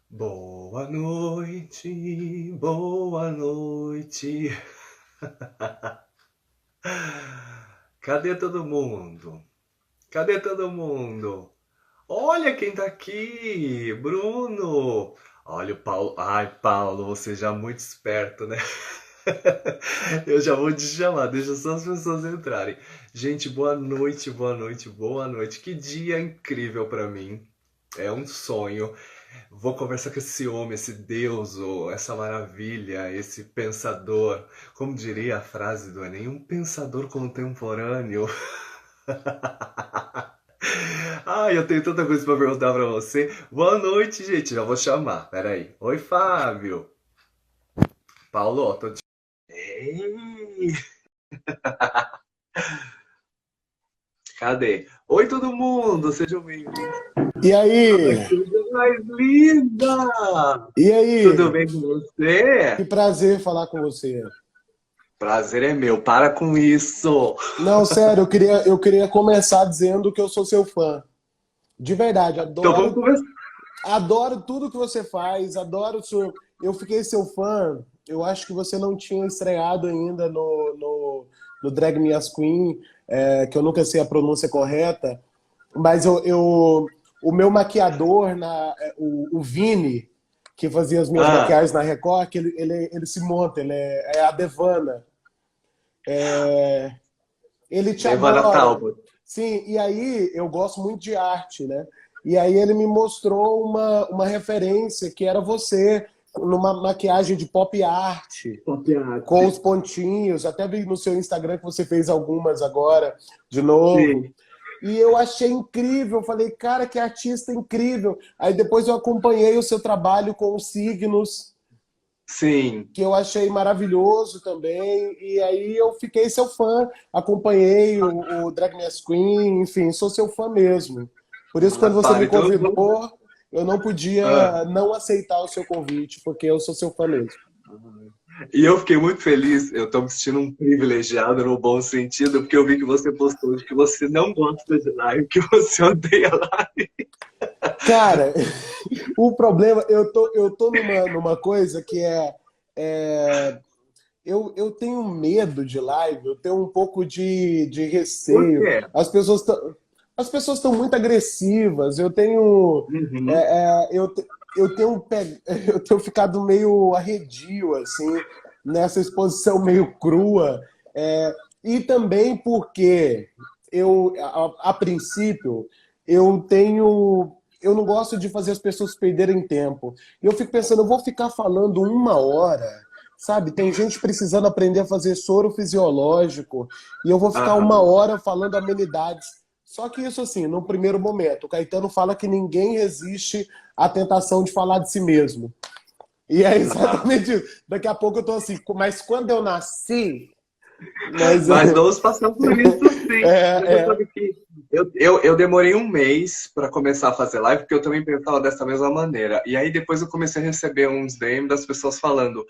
Boa noite, boa noite. Cadê todo mundo? Cadê todo mundo? Olha quem tá aqui, Bruno. Olha o Paulo. Ai, Paulo, você já é muito esperto, né? Eu já vou te chamar, deixa só as pessoas entrarem. Gente, boa noite, boa noite, boa noite. Que dia incrível pra mim. É um sonho. Vou conversar com esse homem, esse deus, ou essa maravilha, esse pensador. Como diria a frase do Enem, um pensador contemporâneo. Ai, eu tenho tanta coisa para perguntar para você. Boa noite, gente. Já vou chamar. Peraí. Oi, Fábio. Paulo, tô te... Ei, cadê? Oi, todo mundo. Sejam bem-vindos. E Ai, aí? coisa mais linda! E Tudo aí? bem com você? Que prazer falar com você. Prazer é meu. Para com isso. Não, sério, eu queria começar dizendo que eu sou seu fã. De verdade, Então vamos adoro, começar. adoro tudo que você faz, adoro o seu. Eu fiquei seu fã. Eu acho que você não tinha estreado ainda no Drag Me As Queen, que eu nunca sei a pronúncia correta, mas o meu maquiador, o Vini, que fazia as minhas Ah, maquiagens na Record, que ele se monta, ele é a Devana. Ele te Devana adora. Talbot. Sim, e aí eu gosto muito de arte, né? E aí ele me mostrou uma referência que era você, numa maquiagem de pop art, com os Papiate. pontinhos. Até vi no seu Instagram que você fez algumas agora, de novo. Sim, E eu achei incrível, falei, cara, que artista incrível. Aí depois eu acompanhei o seu trabalho com os signos, sim. que eu achei maravilhoso também, e aí eu fiquei seu fã, acompanhei o Drag Me As Queen, enfim, sou seu fã mesmo. Por isso, Ah, quando você me para. Então, convidou, eu não ah. podia não aceitar o seu convite, porque eu sou seu fã mesmo. E eu fiquei muito feliz. Eu tô me sentindo um privilegiado no bom sentido, porque eu vi que você postou de que você não gosta de live, que você odeia live. Cara, o problema, eu tô numa coisa que é eu tenho medo de live, eu tenho um pouco de Por receio. quê? As pessoas estão muito agressivas. Eu tenho, Uhum. é, é, eu, te- eu tenho, eu tenho ficado meio arredio, assim, nessa exposição meio crua. E também porque a princípio, eu não gosto de fazer as pessoas perderem tempo. E eu fico pensando, eu vou ficar falando 1 hora. Sabe, tem gente precisando aprender a fazer soro fisiológico e eu vou ficar uma Aham. hora falando amenidades. Só que isso assim, no primeiro momento, o Caetano fala que ninguém resiste à tentação de falar de si mesmo. E é Aham. exatamente isso. Daqui a pouco eu tô assim, mas quando eu nasci, mas Mas vamos passar por isso sim. Mas você é, sabe que eu demorei um mês para começar a fazer live, porque eu também pensava dessa mesma maneira. E aí depois eu comecei a receber uns DM das pessoas falando: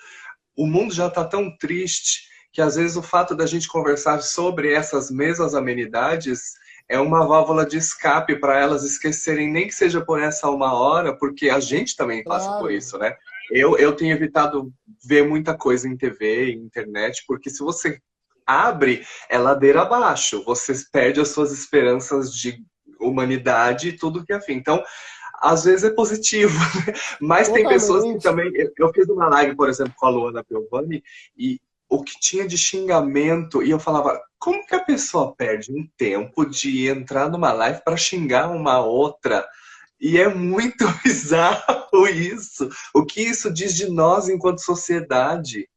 o mundo já está tão triste que às vezes o fato da gente conversar sobre essas mesmas amenidades é uma válvula de escape para elas esquecerem, nem que seja por essa 1 hora, porque a gente também passa por claro, isso, né? Eu tenho evitado ver muita coisa em TV, internet, porque se você abre, é ladeira abaixo, você perde as suas esperanças de humanidade e tudo que é afim. Então, às vezes é positivo, né? Mas tem pessoas que totalmente. também. Eu fiz uma live, por exemplo, com a Luana Piovani, e o que tinha de xingamento, e eu falava, como que a pessoa perde um tempo de entrar numa live para xingar uma outra? E é muito bizarro isso. O que isso diz de nós enquanto sociedade,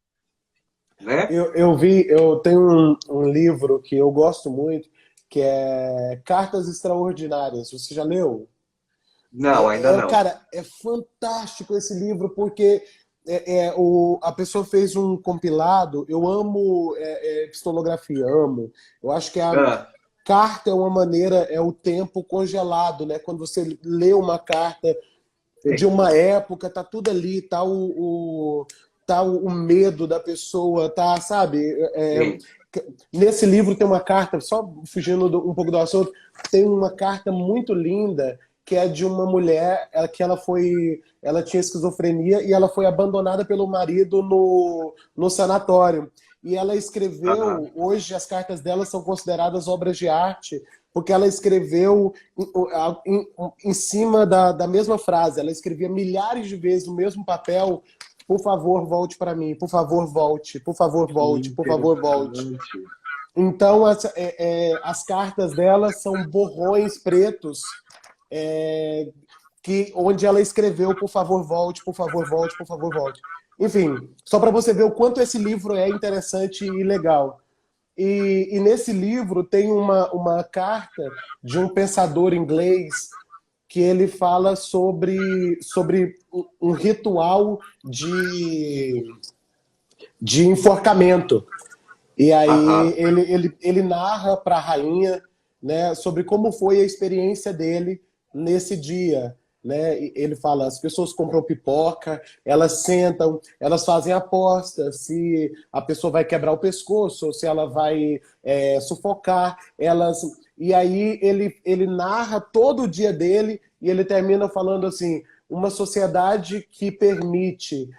né? Eu tenho um livro que eu gosto muito, que é Cartas Extraordinárias. Você já leu? Não, ainda não. Cara, é fantástico esse livro porque a pessoa fez um compilado. Eu amo epistolografia, amo. Eu acho que a Ah, carta é uma maneira, é o tempo congelado, né? Quando você lê uma carta de sim, uma época, tá tudo ali, tá o medo da pessoa, tá, sabe? sim. Nesse livro tem uma carta, só fugindo um pouco do assunto, tem uma carta muito linda que é de uma mulher que ela tinha esquizofrenia e ela foi abandonada pelo marido no sanatório. E ela Aham. escreveu, hoje as cartas dela são consideradas obras de arte, porque ela escreveu em cima da mesma frase, ela escrevia milhares de vezes no mesmo papel: por favor, volte para mim, por favor, volte, por favor, Que volte, por favor, volte. interessante. Então, as cartas dela são borrões pretos, é, onde ela escreveu: por favor, volte, por favor, volte, por favor, volte. Enfim, só para você ver o quanto esse livro é interessante e legal. E nesse livro tem uma carta de um pensador inglês que ele fala sobre um ritual de enforcamento. E aí Aham. ele narra para a rainha, né, sobre como foi a experiência dele nesse dia. Né? E ele fala: as pessoas compram pipoca, elas sentam, elas fazem apostas se a pessoa vai quebrar o pescoço ou se ela vai sufocar. E aí ele narra todo o dia dele e ele termina falando assim: uma sociedade que permite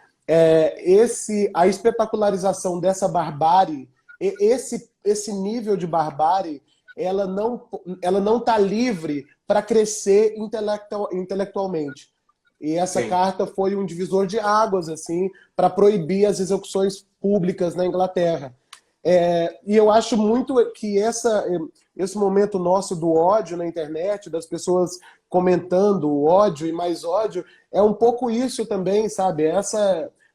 a espetacularização dessa barbárie, esse nível de barbárie, ela não está livre para crescer intelectualmente. E essa Sim. carta foi um divisor de águas assim para proibir as execuções públicas na Inglaterra. E eu acho muito que esse momento nosso do ódio na internet, das pessoas comentando o ódio e mais ódio, é um pouco isso também, sabe?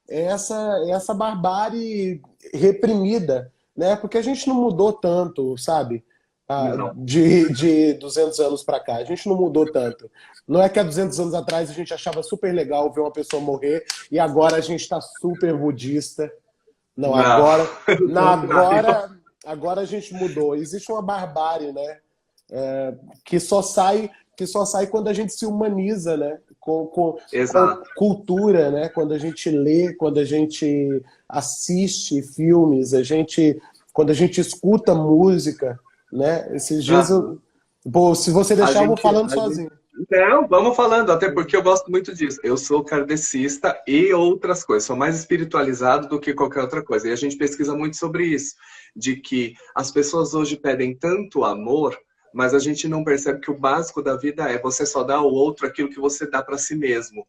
Essa barbárie reprimida, né? Porque a gente não mudou tanto, sabe? Não. De 200 anos para cá. A gente não mudou tanto. Não é que há 200 anos atrás a gente achava super legal ver uma pessoa morrer e agora a gente está super budista. Não, Não. Pelo contrário. agora a gente mudou. Existe uma barbárie, né? Que só sai quando a gente se humaniza, né? Com Exato. cultura, né? Quando a gente lê, quando a gente assiste filmes, quando a gente escuta música, né? Esses dias Aham. pô, se você A deixar, eu vou gente, falando a gente... sozinho. Não, vamos falando, até porque eu gosto muito disso. Eu sou kardecista e outras coisas, sou mais espiritualizado do que qualquer outra coisa. E a gente pesquisa muito sobre isso, de que as pessoas hoje pedem tanto amor, mas a gente não percebe que o básico da vida é você só dar ao outro aquilo que você dá para si mesmo.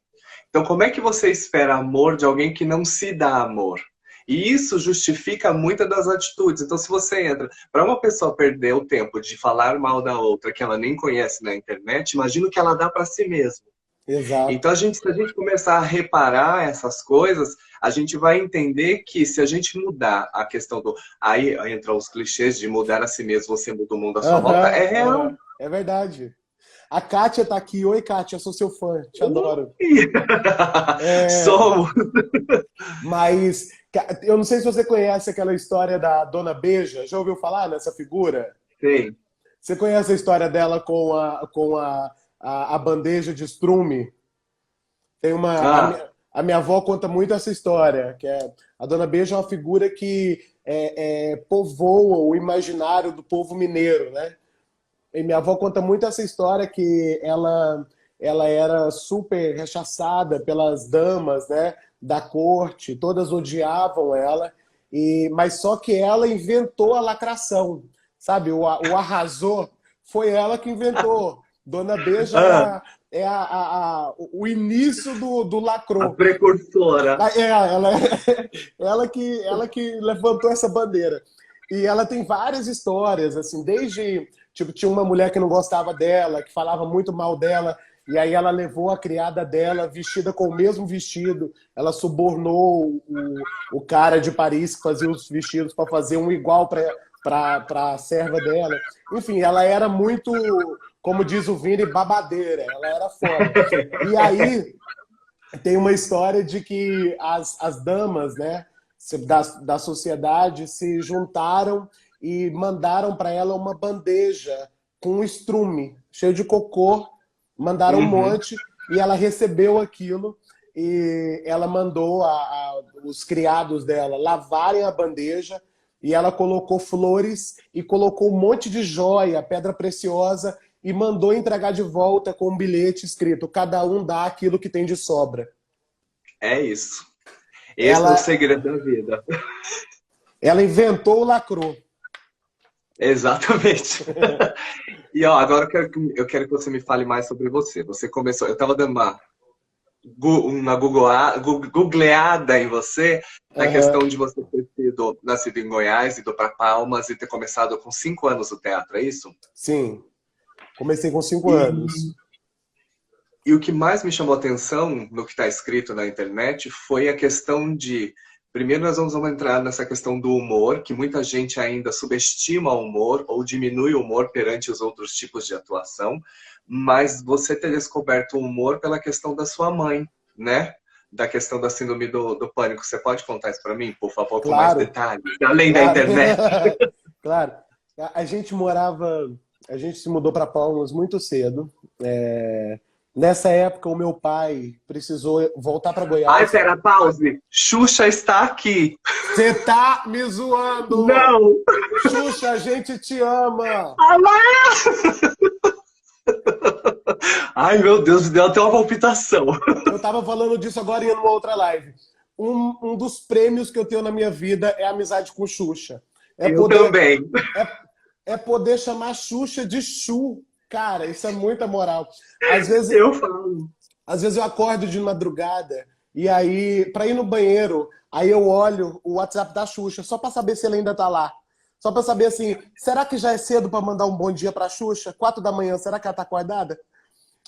Então, como é que você espera amor de alguém que não se dá amor? E isso justifica muitas das atitudes. Então, se você entra para uma pessoa perder o tempo de falar mal da outra que ela nem conhece na internet, imagina o que ela dá para si mesma. Exato. Então, se a gente começar a reparar essas coisas, a gente vai entender que se a gente mudar a questão do... Aí entra os clichês de mudar a si mesmo, você muda o mundo à sua volta, Aham, é real. aham. É verdade. A Kátia tá aqui. Oi, Kátia, sou seu fã, te adoro. Ui! É, Somos. mas eu não sei se você conhece aquela história da Dona Beija. Já ouviu falar nessa figura? Sim. Você conhece a história dela com a bandeja de estrume? Tem Ah, a minha avó conta muito essa história, que a Dona Beija é uma figura que povoa o imaginário do povo mineiro, né? E minha avó conta muito essa história que ela era super rechaçada pelas damas, né, da corte, todas odiavam ela, mas só que ela inventou a lacração, sabe? O arrasou foi ela que inventou. Dona Beja ah, o início do a lacrou. precursora. Ela que levantou essa bandeira. E ela tem várias histórias, assim, desde, tipo, tinha uma mulher que não gostava dela, que falava muito mal dela, e aí ela levou a criada dela vestida com o mesmo vestido, ela subornou o cara de Paris que fazia os vestidos para fazer um igual para a serva dela. Enfim, ela era muito, como diz o Vini, babadeira, ela era foda. E aí tem uma história de que as damas, né, da sociedade se juntaram e mandaram para ela uma bandeja com um estrume cheio de cocô, mandaram um Uhum. monte e ela recebeu aquilo e ela mandou os criados dela lavarem a bandeja e ela colocou flores e colocou um monte de joia, pedra preciosa e mandou entregar de volta com um bilhete escrito: cada um dá aquilo que tem de sobra. É isso. Esse é o Ela, segredo da vida. ela inventou o lacrou. Exatamente. E ó, agora eu quero que você me fale mais sobre você. Você começou, eu estava dando uma googleada em você, na Aham. questão de você ter sido nascido em Goiás, ido para Palmas e ter começado com 5 anos o teatro, é isso? Sim, comecei com 5 anos. E, e o que mais me chamou a atenção no que está escrito na internet foi a questão de. Primeiro, nós vamos entrar nessa questão do humor, que muita gente ainda subestima o humor ou diminui o humor perante os outros tipos de atuação, mas você ter descoberto o humor pela questão da sua mãe, né? Da questão da síndrome do pânico. Você pode contar isso para mim, por favor, com mais Claro, detalhes, além da claro, internet? claro. A gente se mudou para Palmas muito cedo. É, Nessa época, o meu pai precisou voltar para Ai, Goiás. pera, pause. Xuxa está aqui. Você tá me zoando! Não! Xuxa, a gente te ama! Ai, meu Deus, deu até uma palpitação. Eu tava falando disso agora em uma outra live. Um dos prêmios que eu tenho na minha vida é a amizade com Xuxa. É Eu poder, também. é poder chamar Xuxa de Chu. Cara, isso é muita moral. Às vezes, Eu falo. às vezes eu acordo de madrugada e aí, para ir no banheiro, aí eu olho o WhatsApp da Xuxa só para saber se ela ainda tá lá. Só para saber assim, será que já é cedo para mandar um bom dia para Xuxa? 4 da manhã, será que ela tá acordada?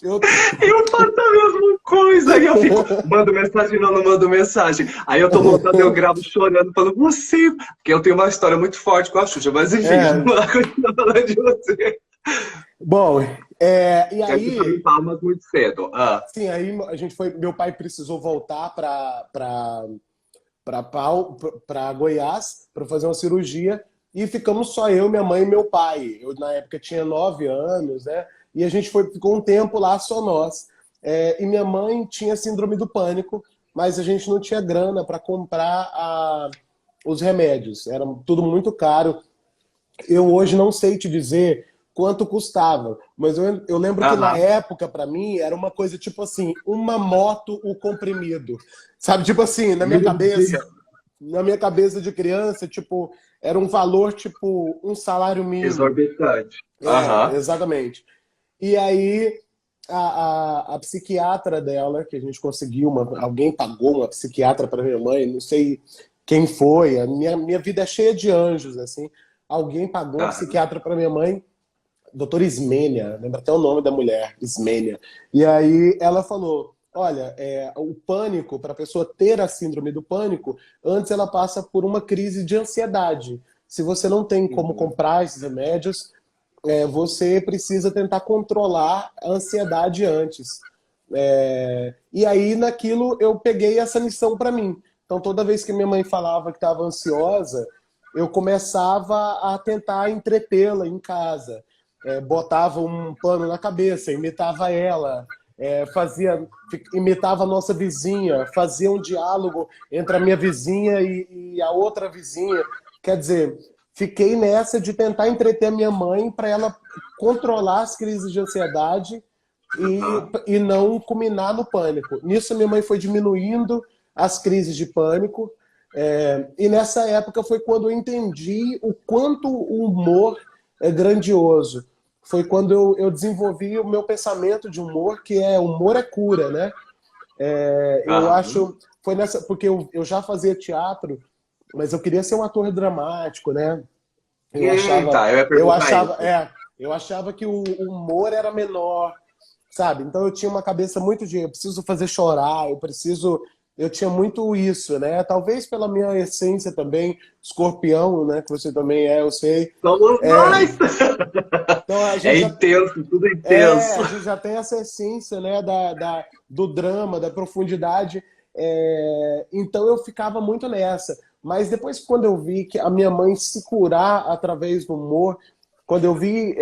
Eu Eu faço a mesma coisa. Aí eu fico, mando mensagem, não mando mensagem. Aí eu tô montando, eu gravo chorando, falando, você. Porque eu tenho uma história muito forte com a Xuxa, mas enfim, é, vamos lá continuar falando de você. bom, e Que aqui tá aí, em Palmas muito cedo. Ah, sim, aí a gente foi, meu pai precisou voltar para Goiás para fazer uma cirurgia e ficamos só eu, minha mãe e meu pai. Eu na época tinha 9 anos, né? E a gente ficou um tempo lá só nós. E minha mãe tinha síndrome do pânico, mas a gente não tinha grana para comprar os remédios. Era tudo muito caro. Eu hoje não sei te dizer quanto custava, mas eu lembro que na aham. época, para mim, era uma coisa tipo assim, uma moto o comprimido. Sabe, tipo assim, Meu Deus. na minha cabeça de criança, tipo, era um valor tipo um salário mínimo. Exorbitante. Aham. Exatamente. E aí a psiquiatra dela, que a gente conseguiu, alguém pagou uma psiquiatra para minha mãe, não sei quem foi, a minha vida é cheia de anjos, assim. Alguém pagou uma Aham. psiquiatra para minha mãe, doutora Ismênia, lembra até o nome da mulher, Ismênia. E aí ela falou: olha, o pânico, para a pessoa ter a síndrome do pânico, antes ela passa por uma crise de ansiedade. Se você não tem como Uhum. comprar esses remédios, você precisa tentar controlar a ansiedade antes. E aí, naquilo, eu peguei essa missão para mim. Então, toda vez que minha mãe falava que estava ansiosa, eu começava a tentar entretê-la em casa. Botava um pano na cabeça, imitava ela, imitava a nossa vizinha, fazia um diálogo entre a minha vizinha e a outra vizinha. Quer dizer, fiquei nessa de tentar entreter a minha mãe para ela controlar as crises de ansiedade Aham. e não culminar no pânico. Nisso, minha mãe foi diminuindo as crises de pânico. E nessa época foi quando eu entendi o quanto o humor é grandioso. Foi quando eu desenvolvi o meu pensamento de humor, que humor é cura, né? Eu Aham. acho, foi nessa, porque eu já fazia teatro, mas eu queria ser um ator dramático, né? Eu achava, Tá, eu ia eu perguntar achava, isso. eu achava que o humor era menor, sabe? Então eu tinha uma cabeça muito de eu preciso fazer chorar, eu tinha muito isso, né? Talvez pela minha essência também, escorpião, né? Que você também eu sei. Somos É, nós! então É intenso, tudo intenso. a gente já tem essa essência, né? Do drama, da profundidade. Então eu ficava muito nessa. Mas depois, quando eu vi que a minha mãe se curar através do humor, quando eu vi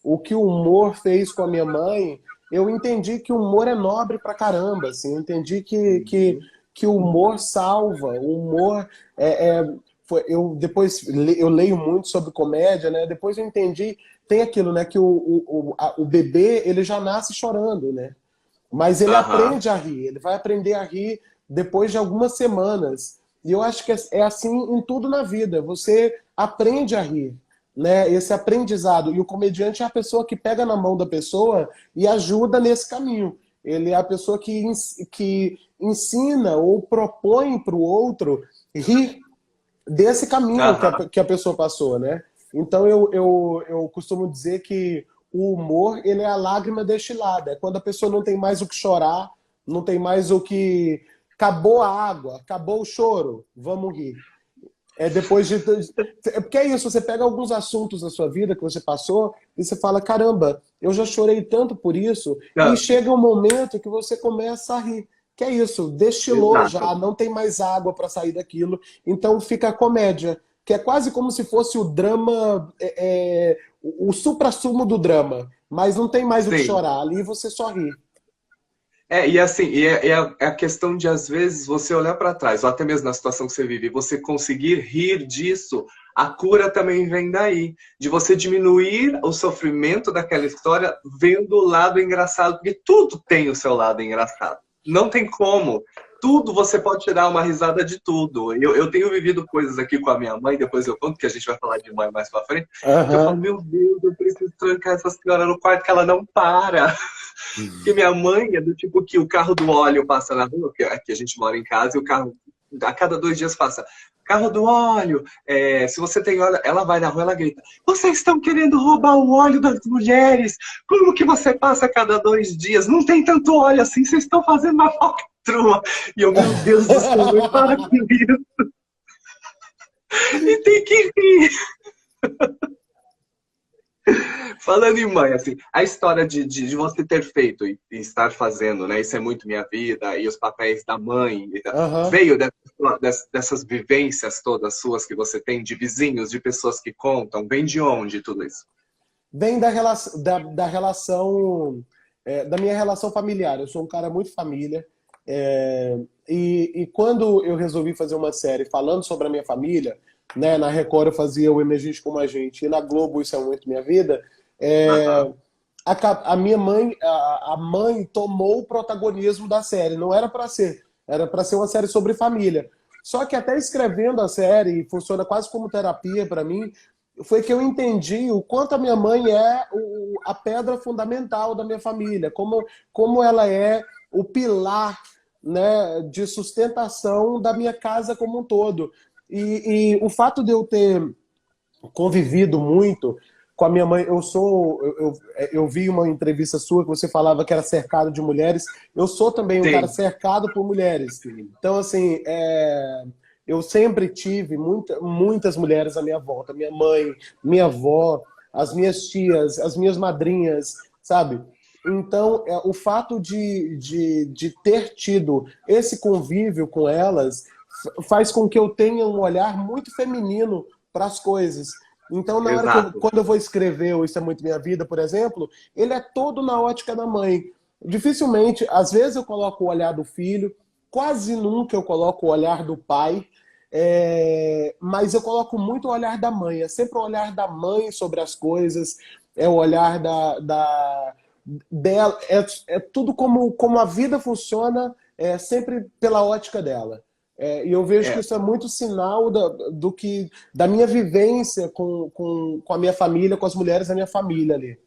o que o humor fez com a minha mãe, eu entendi que o humor é nobre pra caramba, assim, eu entendi que o humor salva, o humor é, é- eu depois eu leio muito sobre comédia, né? Depois eu entendi, tem aquilo, né? Que o bebê, ele já nasce chorando, né? Mas ele Aham. aprende a rir, ele vai aprender a rir depois de algumas semanas. E eu acho que é assim em tudo na vida. Você aprende a rir, né? Esse aprendizado. E o comediante é a pessoa que pega na mão da pessoa e ajuda nesse caminho. Ele é a pessoa que ensina ou propõe para o outro rir desse caminho Aham. que a pessoa passou, né? Então eu costumo dizer que o humor, ele é a lágrima destilada. É quando a pessoa não tem mais o que chorar, não tem mais o que... Acabou a água, acabou o choro, vamos rir. É depois de... É porque é isso, você pega alguns assuntos da sua vida que você passou e você fala, caramba, eu já chorei tanto por isso, e Não, chega um momento que você começa a rir. Que é isso, destilou já, exato. não tem mais água para sair daquilo, então fica a comédia, que é quase como se fosse o drama, o suprassumo do drama, mas não tem mais o que Sim. chorar, ali você só ri. E assim, é a questão de, às vezes, você olhar para trás, ou até mesmo na situação que você vive, você conseguir rir disso, a cura também vem daí. De você diminuir o sofrimento daquela história, vendo o lado engraçado, porque tudo tem o seu lado engraçado. Não tem como. Tudo você pode tirar uma risada de tudo. Eu tenho vivido coisas aqui com a minha mãe, depois eu conto, que a gente vai falar de mãe mais pra frente, que eu falo, Aham. meu Deus, eu preciso trancar essa senhora no quarto, que ela não para. Porque minha mãe é do tipo que o carro do óleo passa na rua, porque aqui a gente mora em casa e o carro, a cada 2 dias passa. Carro do óleo, se você tem óleo, ela vai na rua, ela grita: vocês estão querendo roubar o óleo das mulheres? Como que você passa a cada 2 dias? Não tem tanto óleo assim, vocês estão fazendo uma falcatrua. E eu, meu Deus do céu, mãe, para com isso. E tem que rir. Falando em mãe, assim, a história de você ter feito e estar fazendo, né? Isso é muito minha vida, e os papéis da mãe, Aham. veio dessas vivências todas suas que você tem, de vizinhos, de pessoas que contam, vem de onde tudo isso? Vem da relação, da minha relação familiar. Eu sou um cara muito família. E quando eu resolvi fazer uma série falando sobre a minha família, né, na Record eu fazia o Emergente como a gente, e na Globo Isso é Muito Minha Vida, é, Aham. a minha mãe, a mãe tomou o protagonismo da série. Não era para ser, era para ser uma série sobre família. Só que até escrevendo a série, funciona quase como terapia para mim, foi que eu entendi o quanto a minha mãe é a pedra fundamental da minha família, como ela é o pilar, né, de sustentação da minha casa como um todo. E o fato de eu ter convivido muito com a minha mãe. Eu vi uma entrevista sua que você falava que era cercado de mulheres. Eu sou também um cara Sim, cercado por mulheres. Então, assim, eu sempre tive muitas mulheres à minha volta. Minha mãe, minha avó, as minhas tias, as minhas madrinhas, sabe? Então, o fato de ter tido esse convívio com elas faz com que eu tenha um olhar muito feminino para as coisas. Então, na hora exato. quando eu vou escrever o Isso é Muito Minha Vida, por exemplo, ele é todo na ótica da mãe. Dificilmente, às vezes eu coloco o olhar do filho, quase nunca eu coloco o olhar do pai, mas eu coloco muito o olhar da mãe. É sempre o olhar da mãe sobre as coisas, é o olhar dela, é tudo como a vida funciona, sempre pela ótica dela. E eu vejo que É. isso é muito sinal da minha vivência com a minha família, com as mulheres da minha família ali.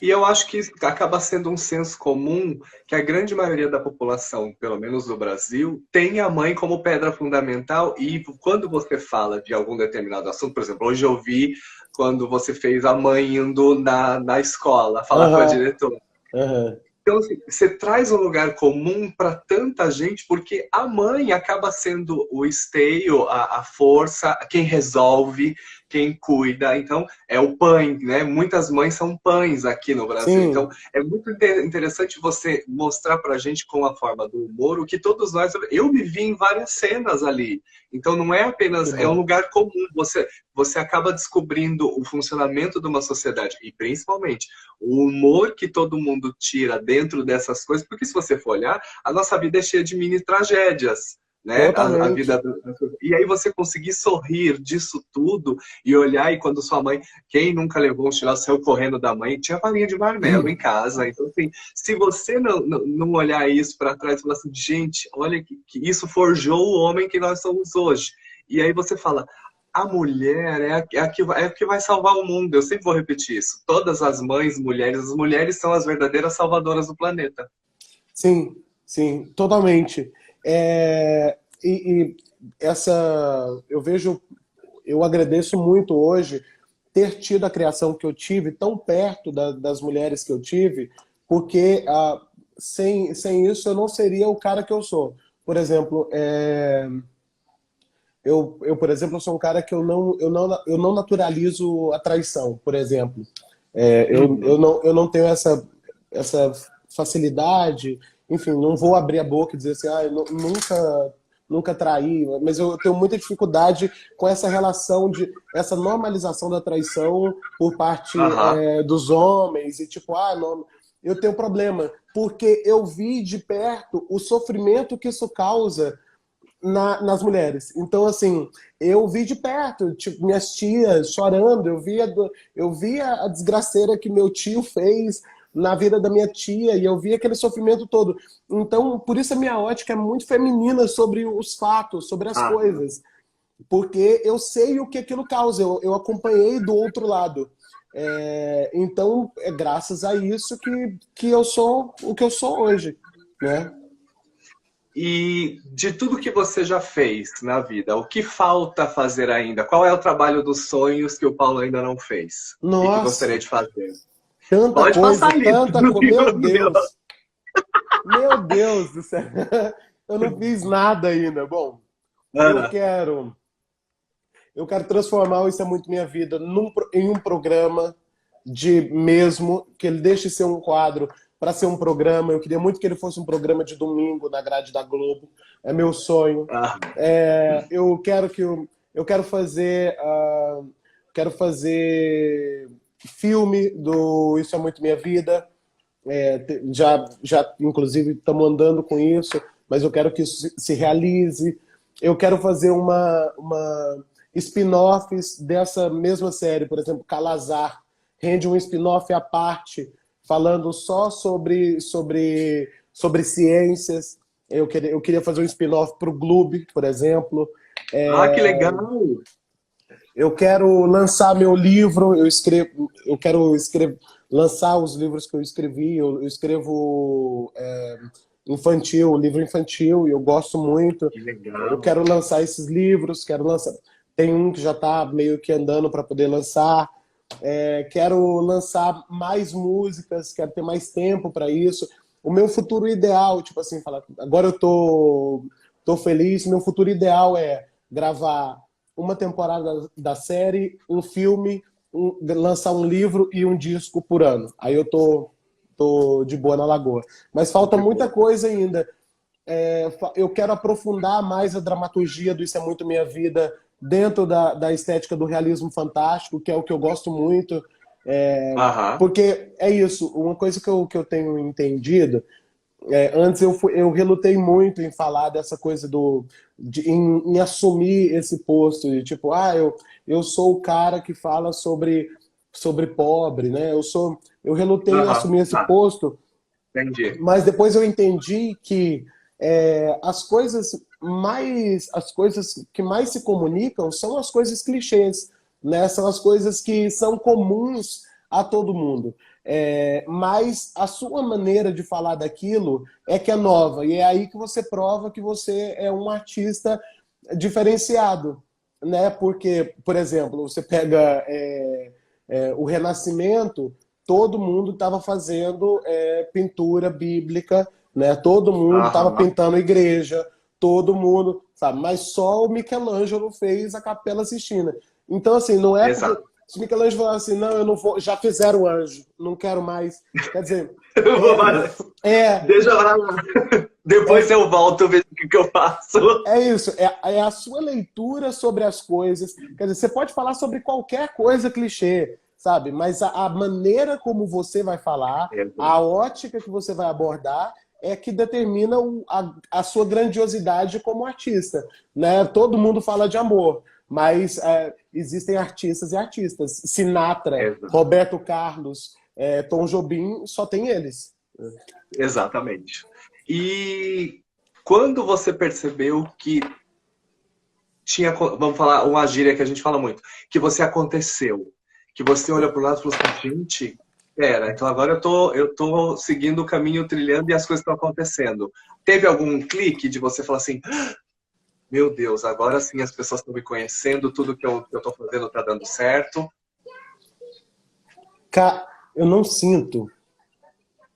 E eu acho que isso acaba sendo um senso comum que a grande maioria da população, pelo menos no Brasil, tem a mãe como pedra fundamental. E quando você fala de algum determinado assunto, por exemplo, hoje eu vi quando você fez a mãe indo na escola falar com a Aham, diretora. aham. Então, assim, você traz um lugar comum para tanta gente, porque a mãe acaba sendo o esteio, a força, quem resolve, quem cuida. Então, é o pai, né? Muitas mães são pães aqui no Brasil. Então, Sim, é muito interessante você mostrar para a gente com a forma do humor o que todos nós. Eu me vi em várias cenas ali. Então, não é que apenas. É um bom. lugar comum. Você acaba descobrindo o funcionamento de uma sociedade e, principalmente, o humor que todo mundo tira dentro dessas coisas, porque se você for olhar, a nossa vida é cheia de mini tragédias. né? A Totalmente. vida e aí você conseguir sorrir disso tudo e olhar, e quando sua mãe, quem nunca levou um chinelo, saiu correndo da mãe, tinha balinha de marmelo em casa. Então, assim, se você não olhar isso para trás e falar assim, gente, olha que isso forjou o homem que nós somos hoje. E aí você fala, a mulher é a que vai salvar o mundo. Eu sempre vou repetir isso. Todas as mães, mulheres, as mulheres são as verdadeiras salvadoras do planeta. Sim, sim, totalmente. E essa, eu vejo, eu agradeço muito hoje ter tido a criação que eu tive tão perto das mulheres que eu tive, porque sem isso eu não seria o cara que eu sou. Por exemplo, por exemplo, sou um cara que eu não naturalizo a traição, por exemplo. Uhum. Eu não tenho essa facilidade, enfim, não vou abrir a boca e dizer assim, nunca traí, mas eu tenho muita dificuldade com essa relação essa normalização da traição por parte Aham. dos homens, e tipo, não, eu tenho problema, porque eu vi de perto o sofrimento que isso causa nas mulheres. Então, assim, eu vi de perto, tipo, minhas tias chorando, eu via a desgraceira que meu tio fez na vida da minha tia, e eu vi aquele sofrimento todo. Então, por isso a minha ótica é muito feminina sobre os fatos, sobre as Aham. coisas, porque eu sei o que aquilo causa, eu acompanhei do outro lado. Então, é graças a isso que eu sou o que eu sou hoje, né? E de tudo que você já fez na vida, o que falta fazer ainda? Qual é o trabalho dos sonhos que o Paulo ainda não fez e que gostaria Nossa, de fazer? tanta Pode coisa, passar a lista. Meu Deus do céu, eu não fiz nada ainda. Bom, eu Ah, quero, eu quero transformar o Isso é Muito Minha Vida em um programa de mesmo, que ele deixe de ser um quadro para ser um programa. Eu queria muito que ele fosse um programa de domingo na grade da Globo. É meu sonho. ah, Eu quero eu quero fazer filme do Isso é Muito Minha Vida. Já inclusive, estamos andando com isso, mas eu quero que isso se realize. Eu quero fazer uma spin-offs dessa mesma série, por exemplo, Calazar, rende um spin-off à parte, falando só sobre ciências. Eu queria fazer um spin-off para o Gloob, por exemplo. que legal! Eu quero lançar meu livro, eu quero lançar os livros que eu escrevi. Eu escrevo infantil, livro infantil, e eu gosto muito. Que Eu legal! quero lançar esses livros, quero lançar. Tem um que já está meio que andando para poder lançar. Quero lançar mais músicas, quero ter mais tempo para isso. O meu futuro ideal, tipo assim, falar, agora eu tô feliz, meu futuro ideal é gravar uma temporada da série, um filme, lançar um livro e um disco por ano. Aí eu tô de boa na lagoa. Mas falta De muita boa. coisa ainda. Eu quero aprofundar mais a dramaturgia do Isso é Muito Minha Vida dentro da estética do realismo fantástico, que é o que eu gosto muito. Aham. Porque é isso, uma coisa que eu tenho entendido, antes eu relutei muito em falar dessa coisa em assumir esse posto, de tipo, eu sou o cara que fala sobre pobre, né? Eu relutei em Aham. assumir esse Tá, posto, entendi. mas depois eu entendi que as coisas que mais se comunicam são as coisas clichês, né? São as coisas que são comuns a todo mundo. Mas a sua maneira de falar daquilo é que é nova, e é aí que você prova que você é um artista diferenciado, né? Porque, por exemplo, você pega o Renascimento, todo mundo estava fazendo pintura bíblica, né? Todo mundo estava Aham. pintando igreja, todo mundo, sabe? Mas só o Michelangelo fez a Capela Sistina. Então, assim, não é porque Exato. se Michelangelo falar assim, não, eu não vou, já fizeram o anjo, não quero mais. Quer dizer, Eu vou fazer. é, Deixa eu lá. Depois é, eu volto, vejo o que eu faço. é isso, é a sua leitura sobre as coisas. Quer dizer, você pode falar sobre qualquer coisa clichê, sabe? Mas a maneira como você vai falar, a Exato. ótica que você vai abordar, é que determina a sua grandiosidade como artista, né? Todo mundo fala de amor, mas existem artistas e artistas. Sinatra, Exato. Roberto Carlos, Tom Jobim, só tem eles. Exatamente. E quando você percebeu que tinha, vamos falar uma gíria que a gente fala muito, que você aconteceu, que você olha para o lado e fala assim, gente, pera, então agora eu tô seguindo o caminho, trilhando e as coisas estão acontecendo. Teve algum clique de você falar assim, meu Deus, agora sim as pessoas estão me conhecendo, tudo que eu tô fazendo está dando certo? Eu não sinto.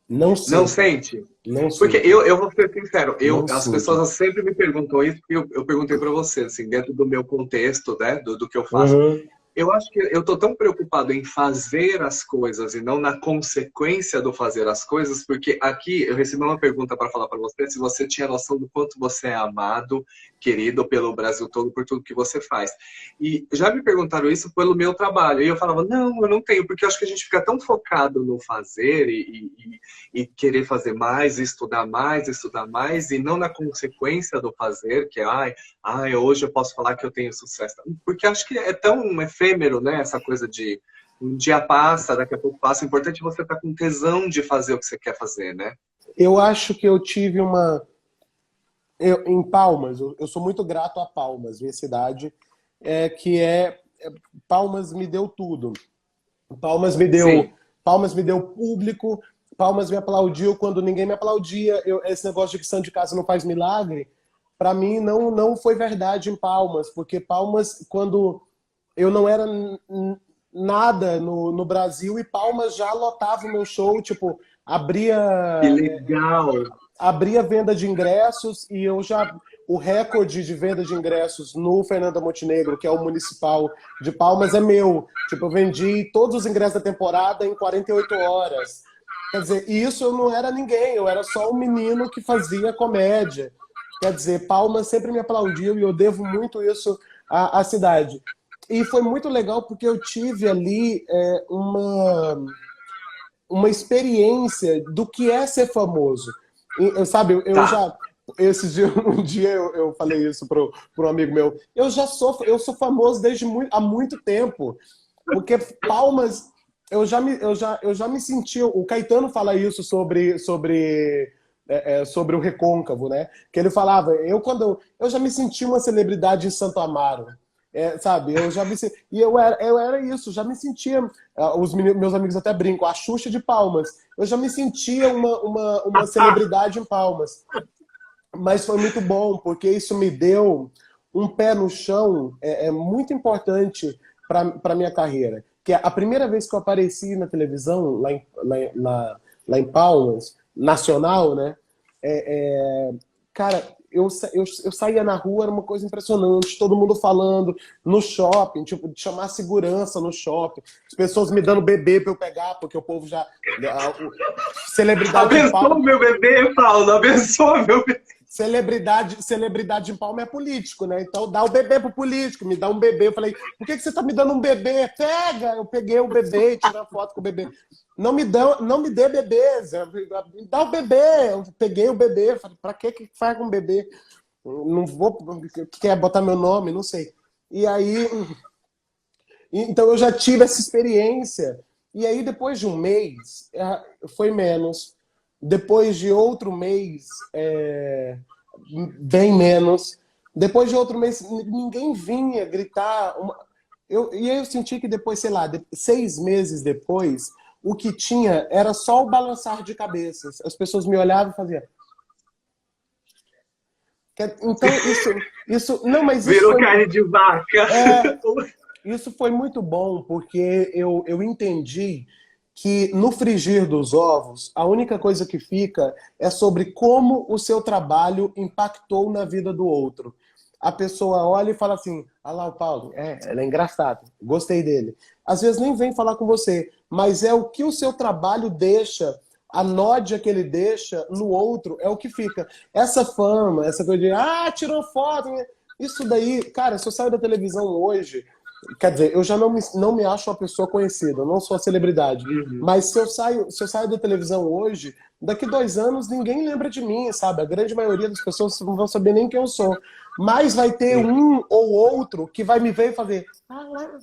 Não Não sinto. sente? Não Porque sinto. eu vou ser sincero, Não as sinto. pessoas sempre me perguntam isso, e eu perguntei para você, assim, dentro do meu contexto, né, do que eu faço. Uhum. Eu acho que eu tô tão preocupado em fazer as coisas e não na consequência do fazer as coisas, porque aqui eu recebi uma pergunta para falar para você se você tinha noção do quanto você é amado, querido pelo Brasil todo por tudo que você faz. E já me perguntaram isso pelo meu trabalho. E eu falava, não, eu não tenho, porque eu acho que a gente fica tão focado no fazer e querer fazer mais, estudar mais, e não na consequência do fazer, que é, hoje eu posso falar que eu tenho sucesso. Porque acho que é tão efêmero, né? Essa coisa de um dia passa, daqui a pouco passa. O importante é você estar com tesão de fazer o que você quer fazer, né? Eu acho que eu tive uma. Em Palmas, eu sou muito grato a Palmas, minha cidade, Palmas me deu tudo. Palmas me deu, Sim. Palmas me deu público, Palmas me aplaudiu quando ninguém me aplaudia. Esse negócio de que santo de casa não faz milagre, para mim não foi verdade em Palmas, porque Palmas, quando eu não era nada no Brasil, e Palmas já lotava o meu show, tipo, Que legal! abria venda de ingressos e o recorde de venda de ingressos no Fernanda Montenegro, que é o municipal de Palmas, é meu. Tipo, eu vendi todos os ingressos da temporada em 48 horas. Quer dizer, isso eu não era ninguém, eu era só um menino que fazia comédia. Quer dizer, Palmas sempre me aplaudiu e eu devo muito isso à cidade. E foi muito legal porque eu tive ali uma experiência do que é ser famoso. Sabe, eu Tá. já. Um dia eu falei isso para um amigo meu. Eu sou famoso há muito tempo. Porque Palmas, eu já me senti. O Caetano fala isso sobre o Recôncavo, né? Que ele falava, eu já me senti uma celebridade em Santo Amaro. Sabe, eu já me e eu era isso, já me sentia. Meus amigos até brincam, a Xuxa de Palmas. Eu já me sentia uma celebridade em Palmas. Mas foi muito bom, porque isso me deu um pé no chão muito importante para a minha carreira. Que a primeira vez que eu apareci na televisão, lá em Palmas, nacional, né? Cara, eu saía na rua, era uma coisa impressionante, todo mundo falando, no shopping, tipo, de chamar segurança no shopping, as pessoas me dando bebê para eu pegar, porque o povo já. Celebridade em Abençoa Palmas. meu bebê, Paulo, abençoa meu bebê. Celebridade em Palma é político, né? Então dá o bebê pro político, me dá um bebê. Eu falei, por que você tá me dando um bebê? Pega! Eu peguei o bebê, tirei a foto com o bebê. Não me dê bebês, me dá o bebê. Eu peguei o bebê, falei, pra que faz com o bebê? Não vou, quer botar meu nome, não sei. E aí, então eu já tive essa experiência. E aí depois de um mês, foi menos. Depois de outro mês, bem menos. Depois de outro mês, ninguém vinha gritar. E aí eu senti que depois, sei lá, 6 meses depois, o que tinha era só o balançar de cabeças. As pessoas me olhavam e faziam. Então, não, mas isso Virou foi, carne de vaca. isso foi muito bom, porque eu entendi que no frigir dos ovos, a única coisa que fica é sobre como o seu trabalho impactou na vida do outro. A pessoa olha e fala assim, ah lá o Paulo, ele é engraçado, gostei dele. Às vezes nem vem falar com você, mas é o que o seu trabalho deixa, a nódia que ele deixa no outro, é o que fica. Essa fama, essa coisa de, tirou foto, isso daí, cara, se eu saio da televisão hoje, Quer dizer, eu já não me acho uma pessoa conhecida, eu não sou uma celebridade. Uhum. Mas se eu saio da televisão hoje, daqui 2 anos ninguém lembra de mim, sabe? A grande maioria das pessoas não vão saber nem quem eu sou. Mas vai ter Sim. um ou outro que vai me ver e fazer. Ah, lá.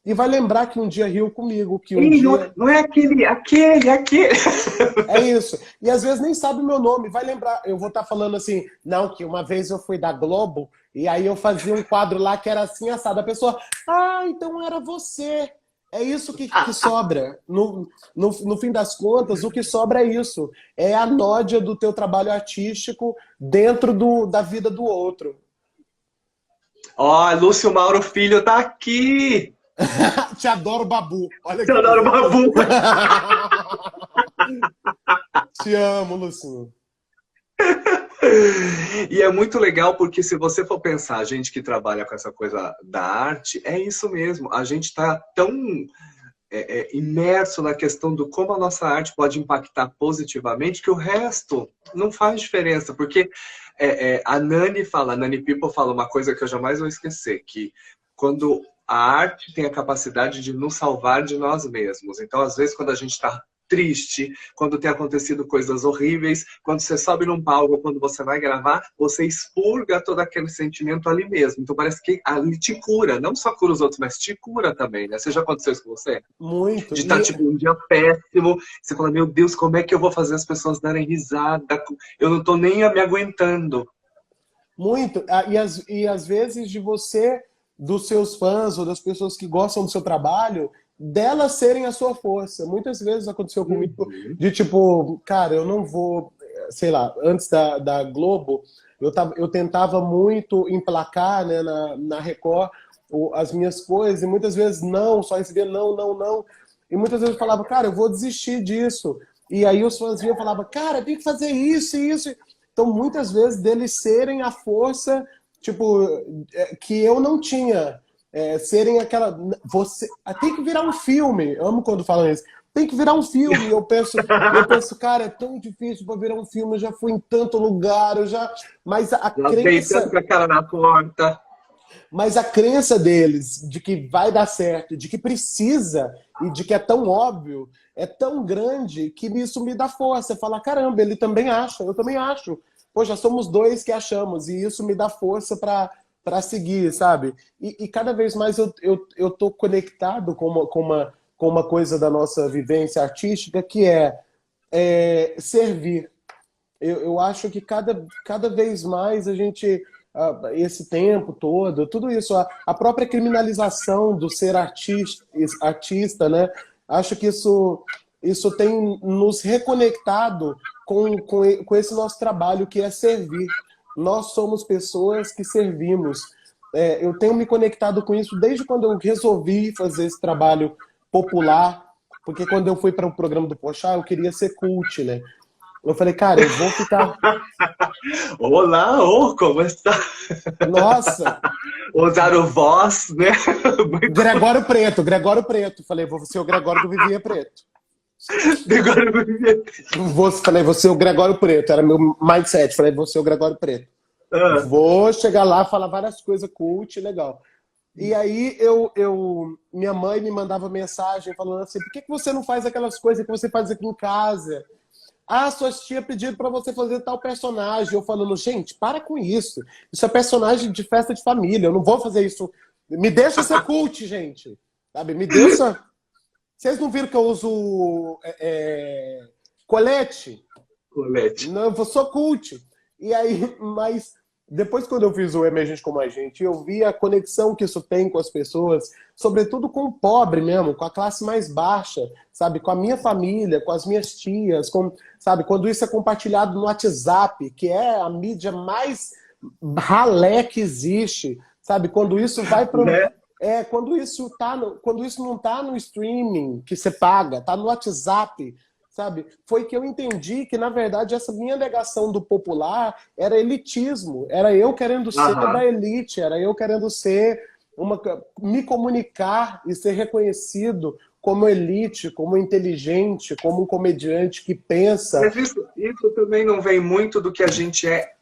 E vai lembrar que um dia riu comigo, que um Ih, não, dia. não é aquele. É isso. E às vezes nem sabe o meu nome. Vai lembrar. Eu vou estar falando assim, não, que uma vez eu fui da Globo e aí eu fazia um quadro lá que era assim assado. A pessoa, ah, então era você. É isso que sobra. No fim das contas, o que sobra é isso. É a nódia do teu trabalho artístico dentro da vida do outro. Ó, Lúcio Mauro Filho tá aqui! Te adoro, Babu. Olha que Teodoro coisa. Babu! Te amo, Lucinho. E é muito legal porque se você for pensar, a gente que trabalha com essa coisa da arte, é isso mesmo. A gente está tão imerso na questão do como a nossa arte pode impactar positivamente que o resto não faz diferença. Porque a Nani People fala uma coisa que eu jamais vou esquecer, que quando a arte tem a capacidade de nos salvar de nós mesmos. Então, às vezes, quando a gente está triste, quando tem acontecido coisas horríveis, quando você sobe num palco, quando você vai gravar, você expurga todo aquele sentimento ali mesmo. Então parece que ali te cura, não só cura os outros, mas te cura também, né? Você já aconteceu isso com você? Muito. De estar, tipo, um dia péssimo, você fala, meu Deus, como é que eu vou fazer as pessoas darem risada? Eu não tô nem me aguentando. Muito. E às vezes de você, dos seus fãs ou das pessoas que gostam do seu trabalho, delas serem a sua força. Muitas vezes aconteceu comigo Uhum. de tipo, cara, eu não vou, sei lá, antes da Globo, eu tentava muito emplacar, né, na Record as minhas coisas, e muitas vezes não, só recebia não, não, não. E muitas vezes eu falava, cara, eu vou desistir disso. E aí os fãs vinham e falavam, cara, tem que fazer isso e isso. Então, muitas vezes, deles serem a força, tipo, que eu não tinha. Serem aquela. Você. Tem que virar um filme. Eu amo quando falam isso. Tem que virar um filme. Eu penso, cara, é tão difícil para virar um filme. Eu já fui em tanto lugar, eu já. Mas a Já dei tanto crença. com a cara na porta. Mas a crença deles de que vai dar certo, de que precisa e de que é tão óbvio, é tão grande que isso me dá força. Fala, caramba, ele também acha, eu também acho. Pô, já somos dois que achamos e isso me dá força para seguir, sabe? E cada vez mais eu tô conectado com uma coisa da nossa vivência artística que servir. Eu acho que cada vez mais a gente, esse tempo todo, tudo isso, a própria criminalização do ser artista, né? Acho que isso tem nos reconectado com esse nosso trabalho que é servir. Nós somos pessoas que servimos. Eu tenho me conectado com isso desde quando eu resolvi fazer esse trabalho popular, porque quando eu fui para o programa do Pochá, eu queria ser cult, né? Eu falei, cara, eu vou ficar. Olá, como está? Nossa! Usar o voz, né? Muito Gregório Preto. Falei, vou ser o Gregório do Vivinha Preto. Agora Falei, vou ser o Gregório Preto. Era meu mindset. Falei, vou ser o Gregório Preto. Vou chegar lá, falar várias coisas cult, legal. E aí minha mãe me mandava mensagem falando assim, por que você não faz aquelas coisas que você faz aqui em casa? Ah, sua tia pediu pra você fazer tal personagem. Eu falando, gente, para com isso. Isso é personagem de festa de família. Eu não vou fazer isso. Me deixa ser cult, gente. Sabe? Me deixa. Vocês não viram que eu uso colete? Colete. Não, eu sou cult. E aí, mas depois quando eu fiz o Emergente Como a Gente, eu vi a conexão que isso tem com as pessoas, sobretudo com o pobre mesmo, com a classe mais baixa, sabe? Com a minha família, com as minhas tias, sabe? Quando isso é compartilhado no WhatsApp, que é a mídia mais ralé que existe, sabe? Quando isso vai para Né? quando isso não tá no streaming que você paga, tá no WhatsApp, sabe? Foi que eu entendi que, na verdade, essa minha negação do popular era elitismo. Era eu querendo ser da elite, era eu querendo me comunicar e ser reconhecido como elite, como inteligente, como um comediante que pensa. Mas isso também não vem muito do que a gente é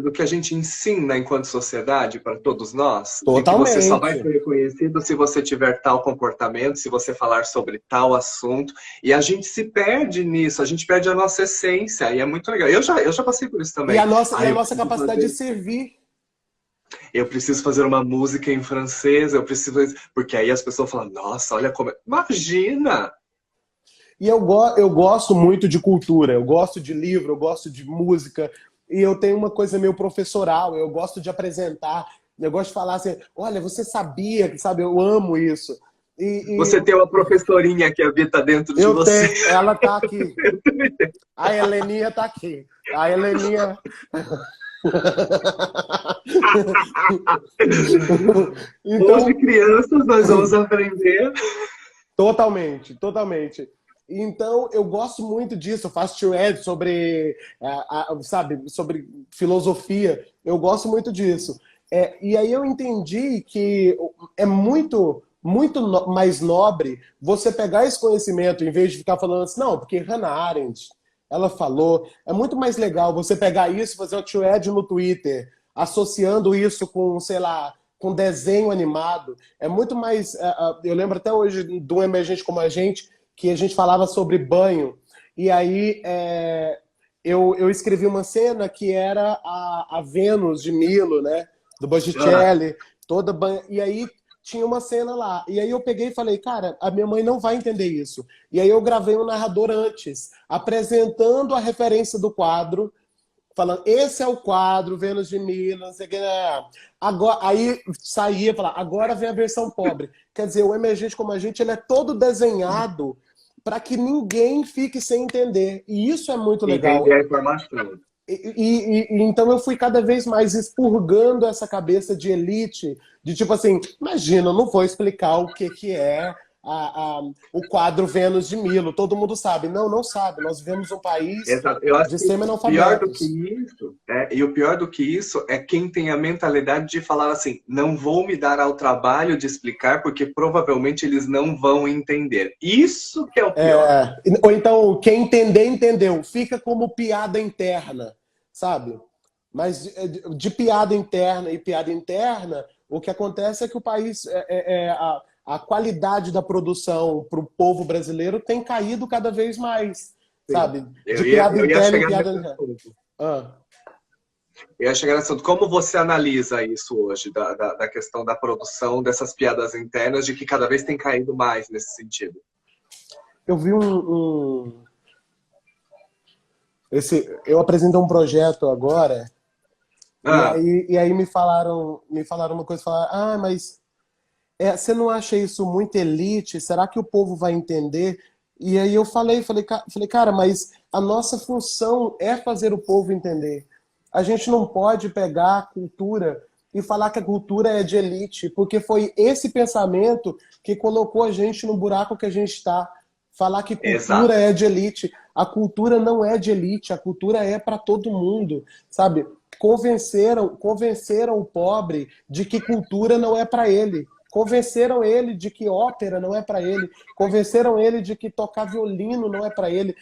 do que a gente ensina enquanto sociedade para todos nós, de que você só vai Totalmente. ser reconhecido se você tiver tal comportamento, se você falar sobre tal assunto, e a gente se perde nisso, a gente perde a nossa essência, e é muito legal. Eu já passei por isso E também. a nossa, e Ah, a nossa capacidade de servir. eu preciso fazer uma música em francês, eu preciso, porque aí as pessoas falam, nossa, olha como, imagina! E eu gosto muito de cultura, eu gosto de livro, eu gosto de música, e eu tenho uma coisa meio professoral, eu gosto de apresentar, eu gosto de falar assim, olha, você sabia, sabe, eu amo isso. E Você tem uma professorinha que habita dentro de eu você. tenho, ela tá aqui, a Heleninha tá aqui. A Heleninha. Hoje, Então, crianças, nós vamos aprender. totalmente, totalmente. Então, eu gosto muito disso. Eu faço thread sobre, sabe, sobre filosofia. Eu gosto muito disso. E aí eu entendi que é mais nobre você pegar esse conhecimento em vez de ficar falando assim, não, porque Hannah Arendt, ela falou. É muito mais legal você pegar isso e fazer um thread no Twitter, associando isso com, sei lá, com desenho animado. É muito mais. Eu lembro até hoje de um emergente como a gente, que a gente falava sobre banho. E aí eu escrevi uma cena que era a Vênus de Milo, né? Do Ah, Botticelli, toda banho. E aí tinha uma cena lá. E aí eu peguei e falei, cara, a minha mãe não vai entender isso. E aí eu gravei um narrador antes, apresentando a referência do quadro, falando, esse é o quadro, Vênus de Milo, não sei o que. Agora, aí saía e falava, agora vem a versão pobre. Quer dizer, o emergente como a gente, ele é todo desenhado para que ninguém fique sem entender. E isso é muito legal. entender a informação. Então eu fui cada vez mais expurgando essa cabeça de elite, de tipo assim, imagina, eu não vou explicar o que, que é o quadro Vênus de Milo. Todo mundo sabe. Não, não sabe. Nós vivemos um país Exato. Eu acho de que pior do que semi-analfabetos. isso, e o pior do que isso é quem tem a mentalidade de falar assim, não vou me dar ao trabalho de explicar, porque provavelmente eles não vão entender. Isso que é o pior. Ou então, quem entender, entendeu. Fica como piada interna, sabe? Mas de piada interna e piada interna, o que acontece é que o país, a qualidade da produção para o povo brasileiro tem caído cada vez mais, Sim. sabe? De Eu ia, piada eu ia interna em chegar piada nesse interna. assunto. Ah. Eu ia chegar nesse assunto. Como você analisa isso hoje, da questão da produção dessas piadas internas, de que cada vez tem caído mais nesse sentido? Eu vi eu apresentei um projeto agora. Ah, E aí me falaram uma coisa, falaram, mas você não acha isso muito elite? Será que o povo vai entender? E aí eu falei, cara, mas a nossa função é fazer o povo entender. A gente não pode pegar a cultura e falar que a cultura é de elite, porque foi esse pensamento que colocou a gente no buraco que a gente está. Falar que cultura exato. é de elite. A cultura não é de elite, a cultura é para todo mundo, sabe? Convenceram o pobre de que cultura não é para ele. Convenceram ele de que ópera não é para ele. Convenceram ele de que tocar violino não é para ele.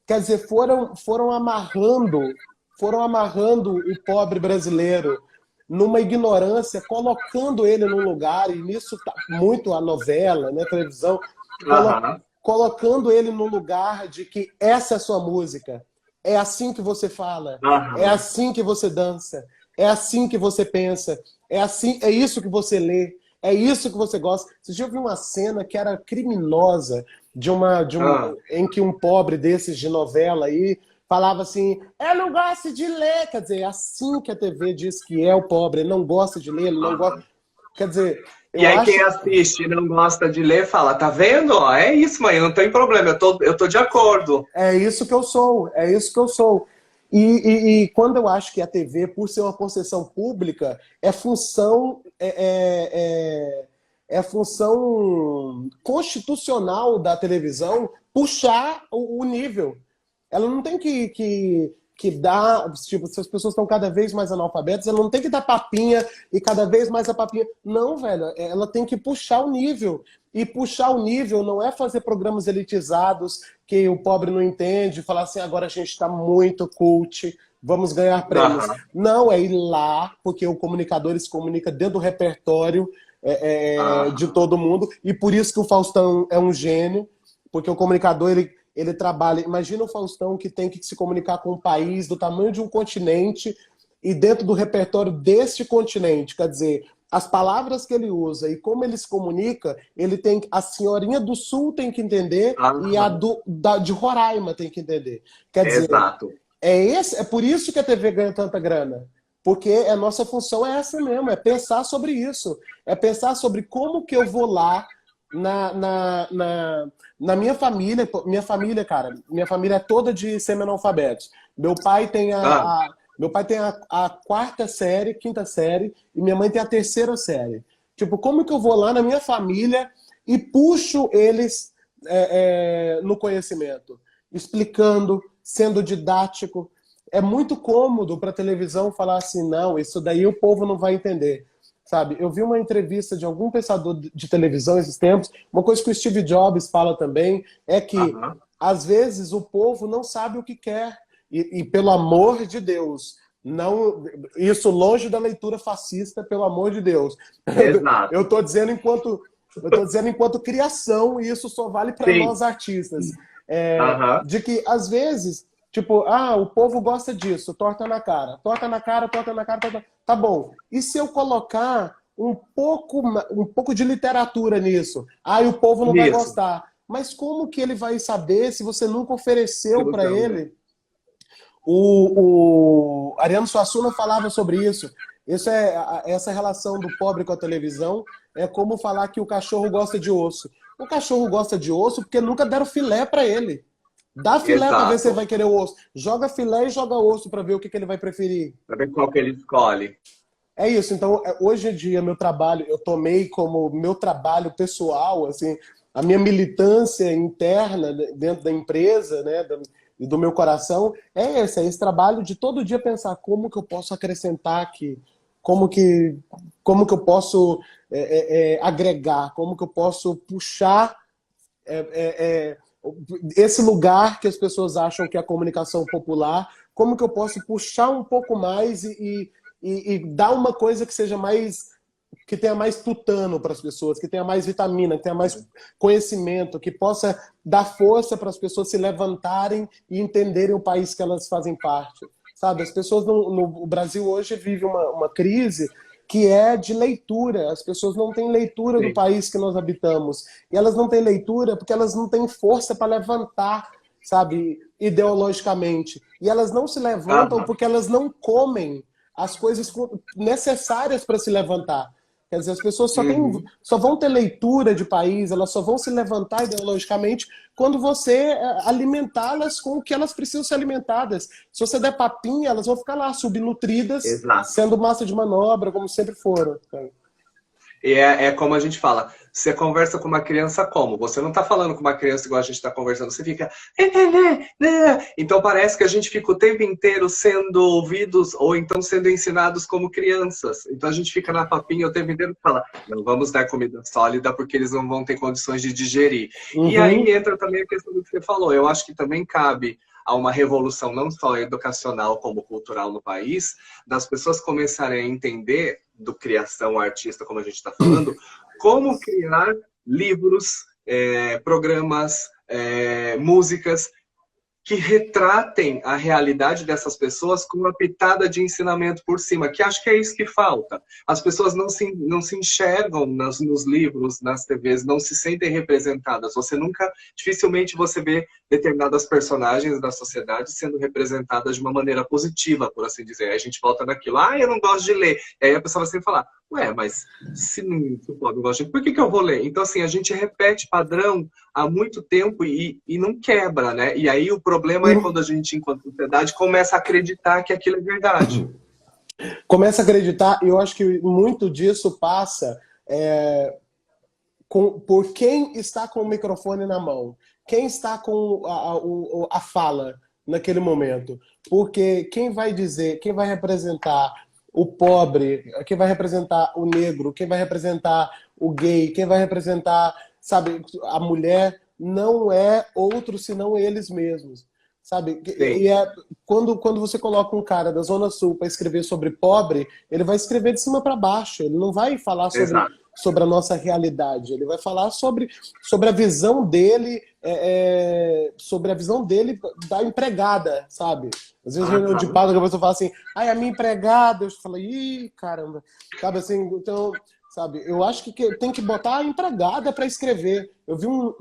Quer dizer, foram amarrando o pobre brasileiro numa ignorância, colocando ele num lugar, e nisso tá muito a novela, né, a televisão, Aham, colocando ele no lugar de que essa é a sua música, é assim que você fala, é aham. assim que você dança, é assim que você pensa, é assim, é isso que você lê, é isso que você gosta. Você já viu uma cena que era criminosa Ah, em que um pobre desses de novela aí falava assim, eu não gosto de ler, quer dizer, é assim que a TV diz que é o pobre, ele não gosta de ler, ele não gosta, aham. quer dizer, E eu aí acho. quem assiste e não gosta de ler fala, tá vendo? Ó, é isso, mãe, não tem problema, eu tô de acordo. É isso que eu sou, é isso que eu sou. E quando eu acho que a TV, por ser uma concessão pública, é função constitucional da televisão puxar o nível. Ela não tem que dar, tipo, se as pessoas estão cada vez mais analfabetas, ela não tem que dar papinha e cada vez mais a papinha. Não, velho, ela tem que puxar o nível. E puxar o nível não é fazer programas elitizados que o pobre não entende, falar assim, agora a gente está muito cult. vamos ganhar prêmios. Aham, Não, é ir lá, porque o comunicador ele se comunica dentro do repertório de aham. todo mundo, e por isso que o Faustão é um gênio, porque o comunicador ele trabalha. Imagina o Faustão que tem que se comunicar com um país do tamanho de um continente e dentro do repertório deste continente. Quer dizer, as palavras que ele usa e como ele se comunica, ele tem a senhorinha do Sul tem que entender e a Aham. de Roraima tem que entender. Quer dizer, Exato. é por isso que a TV ganha tanta grana. Porque a nossa função é essa mesmo, é pensar sobre isso. É pensar sobre como que eu vou lá na minha família. Minha família, cara, minha família é toda de semi-analfabetos. Meu pai tem Ah, meu pai tem a quarta série, quinta série, e minha mãe tem a terceira série. Tipo, como que eu vou lá na minha família e puxo eles no conhecimento? Explicando, sendo didático. É muito cômodo para a televisão falar assim, não, isso daí o povo não vai entender. Sabe? Eu vi uma entrevista de algum pensador de televisão esses tempos, uma coisa que o Steve Jobs fala também é que aham. às vezes o povo não sabe o que quer e pelo amor de Deus, não isso longe da leitura fascista, pelo amor de Deus. Eu Exato. estou dizendo enquanto criação e isso só vale para Sim. nós artistas, Aham. de que às vezes tipo, o povo gosta disso, torta na cara, torta na cara, torta na cara, torta... Tá bom. E se eu colocar um pouco de literatura nisso? O povo não vai Nisso. gostar. Mas como que ele vai saber se você nunca Se ofereceu você para não der. ele? O Ariano Suassuna falava sobre isso. Essa relação do pobre com a televisão é como falar que o cachorro gosta de osso. O cachorro gosta de osso porque nunca deram filé para ele. Dá filé para ver se ele Exato. vai querer o osso. Joga filé e joga osso para ver o que ele vai preferir. Pra ver qual que ele escolhe. É isso. Então, hoje em dia, meu trabalho, eu tomei como meu trabalho pessoal, assim, a minha militância interna dentro da empresa, né, e do meu coração, é esse trabalho de todo dia pensar como que eu posso acrescentar aqui, como que, como que eu posso agregar, como que eu posso puxar esse lugar que as pessoas acham que é a comunicação popular, como que eu posso puxar um pouco mais e dar uma coisa que seja mais que tenha mais tutano para as pessoas, que tenha mais vitamina, que tenha mais conhecimento, que possa dar força para as pessoas se levantarem e entenderem o país que elas fazem parte. Sabe, as pessoas no Brasil hoje vive uma crise que é de leitura. As pessoas não têm leitura do Sim. país que nós habitamos. E elas não têm leitura porque elas não têm força para levantar, sabe, ideologicamente. E elas não se levantam Aham. porque elas não comem as coisas necessárias para se levantar. Quer dizer, as pessoas Uhum. só vão ter leitura de país, elas só vão se levantar ideologicamente quando você alimentá-las com o que elas precisam ser alimentadas. Se você der papinha, elas vão ficar lá subnutridas, Exato. sendo massa de manobra, como sempre foram. E é como a gente fala, você conversa com uma criança como? Você não está falando com uma criança igual a gente está conversando, você fica. Então parece que a gente fica o tempo inteiro sendo ouvidos ou então sendo ensinados como crianças. Então a gente fica na papinha o tempo inteiro e fala, não vamos dar comida sólida porque eles não vão ter condições de digerir. E aí Uhum. entra também a questão do que você falou. Eu acho que também cabe a uma revolução não só educacional como cultural no país, das pessoas começarem a entender do criação artista, como a gente está falando, como criar livros, programas, músicas que retratem a realidade dessas pessoas com uma pitada de ensinamento por cima, que acho que é isso que falta. As pessoas não se enxergam nos livros, nas TVs, não se sentem representadas. Dificilmente você vê determinadas personagens da sociedade sendo representadas de uma maneira positiva, por assim dizer. Aí a gente volta naquilo, eu não gosto de ler. E aí a pessoa vai sempre falar, mas se o povo não gosta de ler, por que eu vou ler? Então, assim, a gente repete padrão há muito tempo e não quebra, né? E aí o problema é quando a gente, enquanto sociedade, começa a acreditar que aquilo é verdade. Começa a acreditar, e eu acho que muito disso passa por quem está com o microfone na mão, quem está com a fala naquele momento. Porque quem vai dizer, quem vai representar o pobre, quem vai representar o negro, quem vai representar o gay, quem vai representar, sabe, a mulher, não é outro senão eles mesmos. sabe? Sim, Quando você coloca um cara da Zona Sul para escrever sobre pobre, ele vai escrever de cima para baixo, ele não vai falar exato. sobre a nossa realidade, ele vai falar sobre a visão dele, sobre a visão dele da empregada, sabe? Às vezes reunião de Aham. pauta que a pessoa fala assim, ai, a minha empregada, eu falo, ih, caramba, sabe assim, então, sabe, eu acho que tem que botar a empregada para escrever.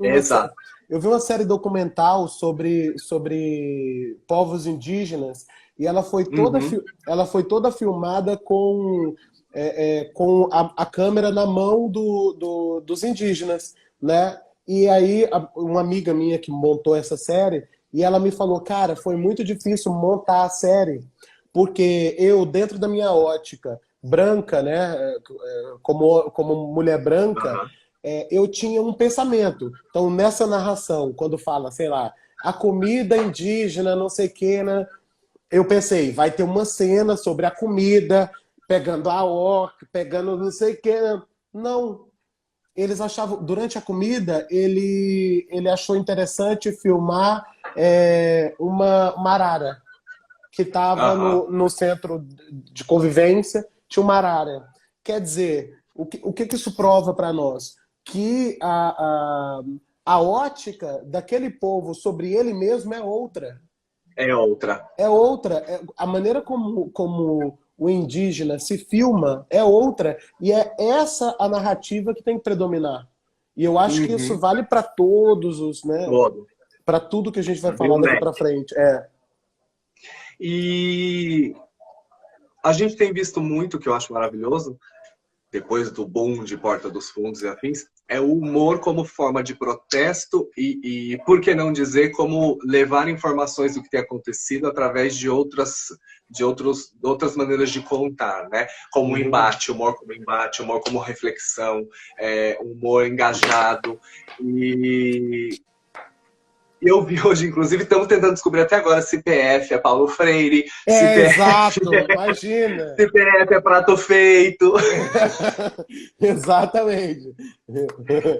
Exato. Eu vi uma série documental sobre povos indígenas e Uhum. ela foi toda filmada com a câmera na mão dos indígenas, né? E aí, uma amiga minha que montou essa série, e ela me falou, cara, foi muito difícil montar a série, porque eu, dentro da minha ótica branca, né, como mulher branca, Aham. eu tinha um pensamento. Então, nessa narração, quando fala, sei lá, a comida indígena, não sei o que, né? Eu pensei, vai ter uma cena sobre a comida, pegando a orca, pegando não sei o que. Né? Não. Eles achavam, durante a comida, ele achou interessante filmar uma arara que estava Aham. no centro de convivência, tinha uma arara. Quer dizer, o que isso prova para nós? Que a ótica daquele povo sobre ele mesmo é outra. É outra. É outra. A maneira como o indígena se filma é outra. E é essa a narrativa que tem que predominar. E eu acho que isso Uhum. vale para todos os, né? Todo. Para tudo que a gente vai falar Viu, daqui né? para frente. É. E a gente tem visto muito, que eu acho maravilhoso, depois do boom de Porta dos Fundos e afins, é o humor como forma de protesto por que não dizer, como levar informações do que tem acontecido através de outras maneiras de contar, né? Como Uhum. embate, humor como reflexão, humor engajado. E eu vi hoje, inclusive, estamos tentando descobrir até agora se PF é Paulo Freire, se É, PF, exato. Imagina. se PF é prato feito. Exatamente.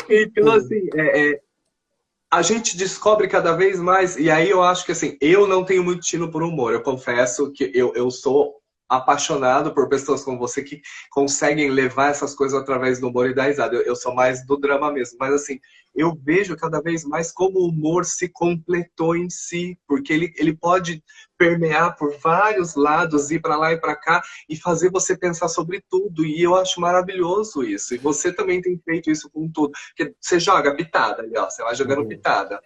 Então, assim, a gente descobre cada vez mais, e aí eu acho que assim, eu não tenho muito tino por humor. Eu confesso que eu sou apaixonado por pessoas como você que conseguem levar essas coisas através do humor e da risada. Eu sou mais do drama mesmo, mas assim, eu vejo cada vez mais como o humor se completou em si, porque ele pode permear por vários lados, ir para lá e para cá e fazer você pensar sobre tudo. E eu acho maravilhoso isso. E você também tem feito isso com tudo. Porque você joga pitada ali, ó, você vai jogando Uhum. pitada.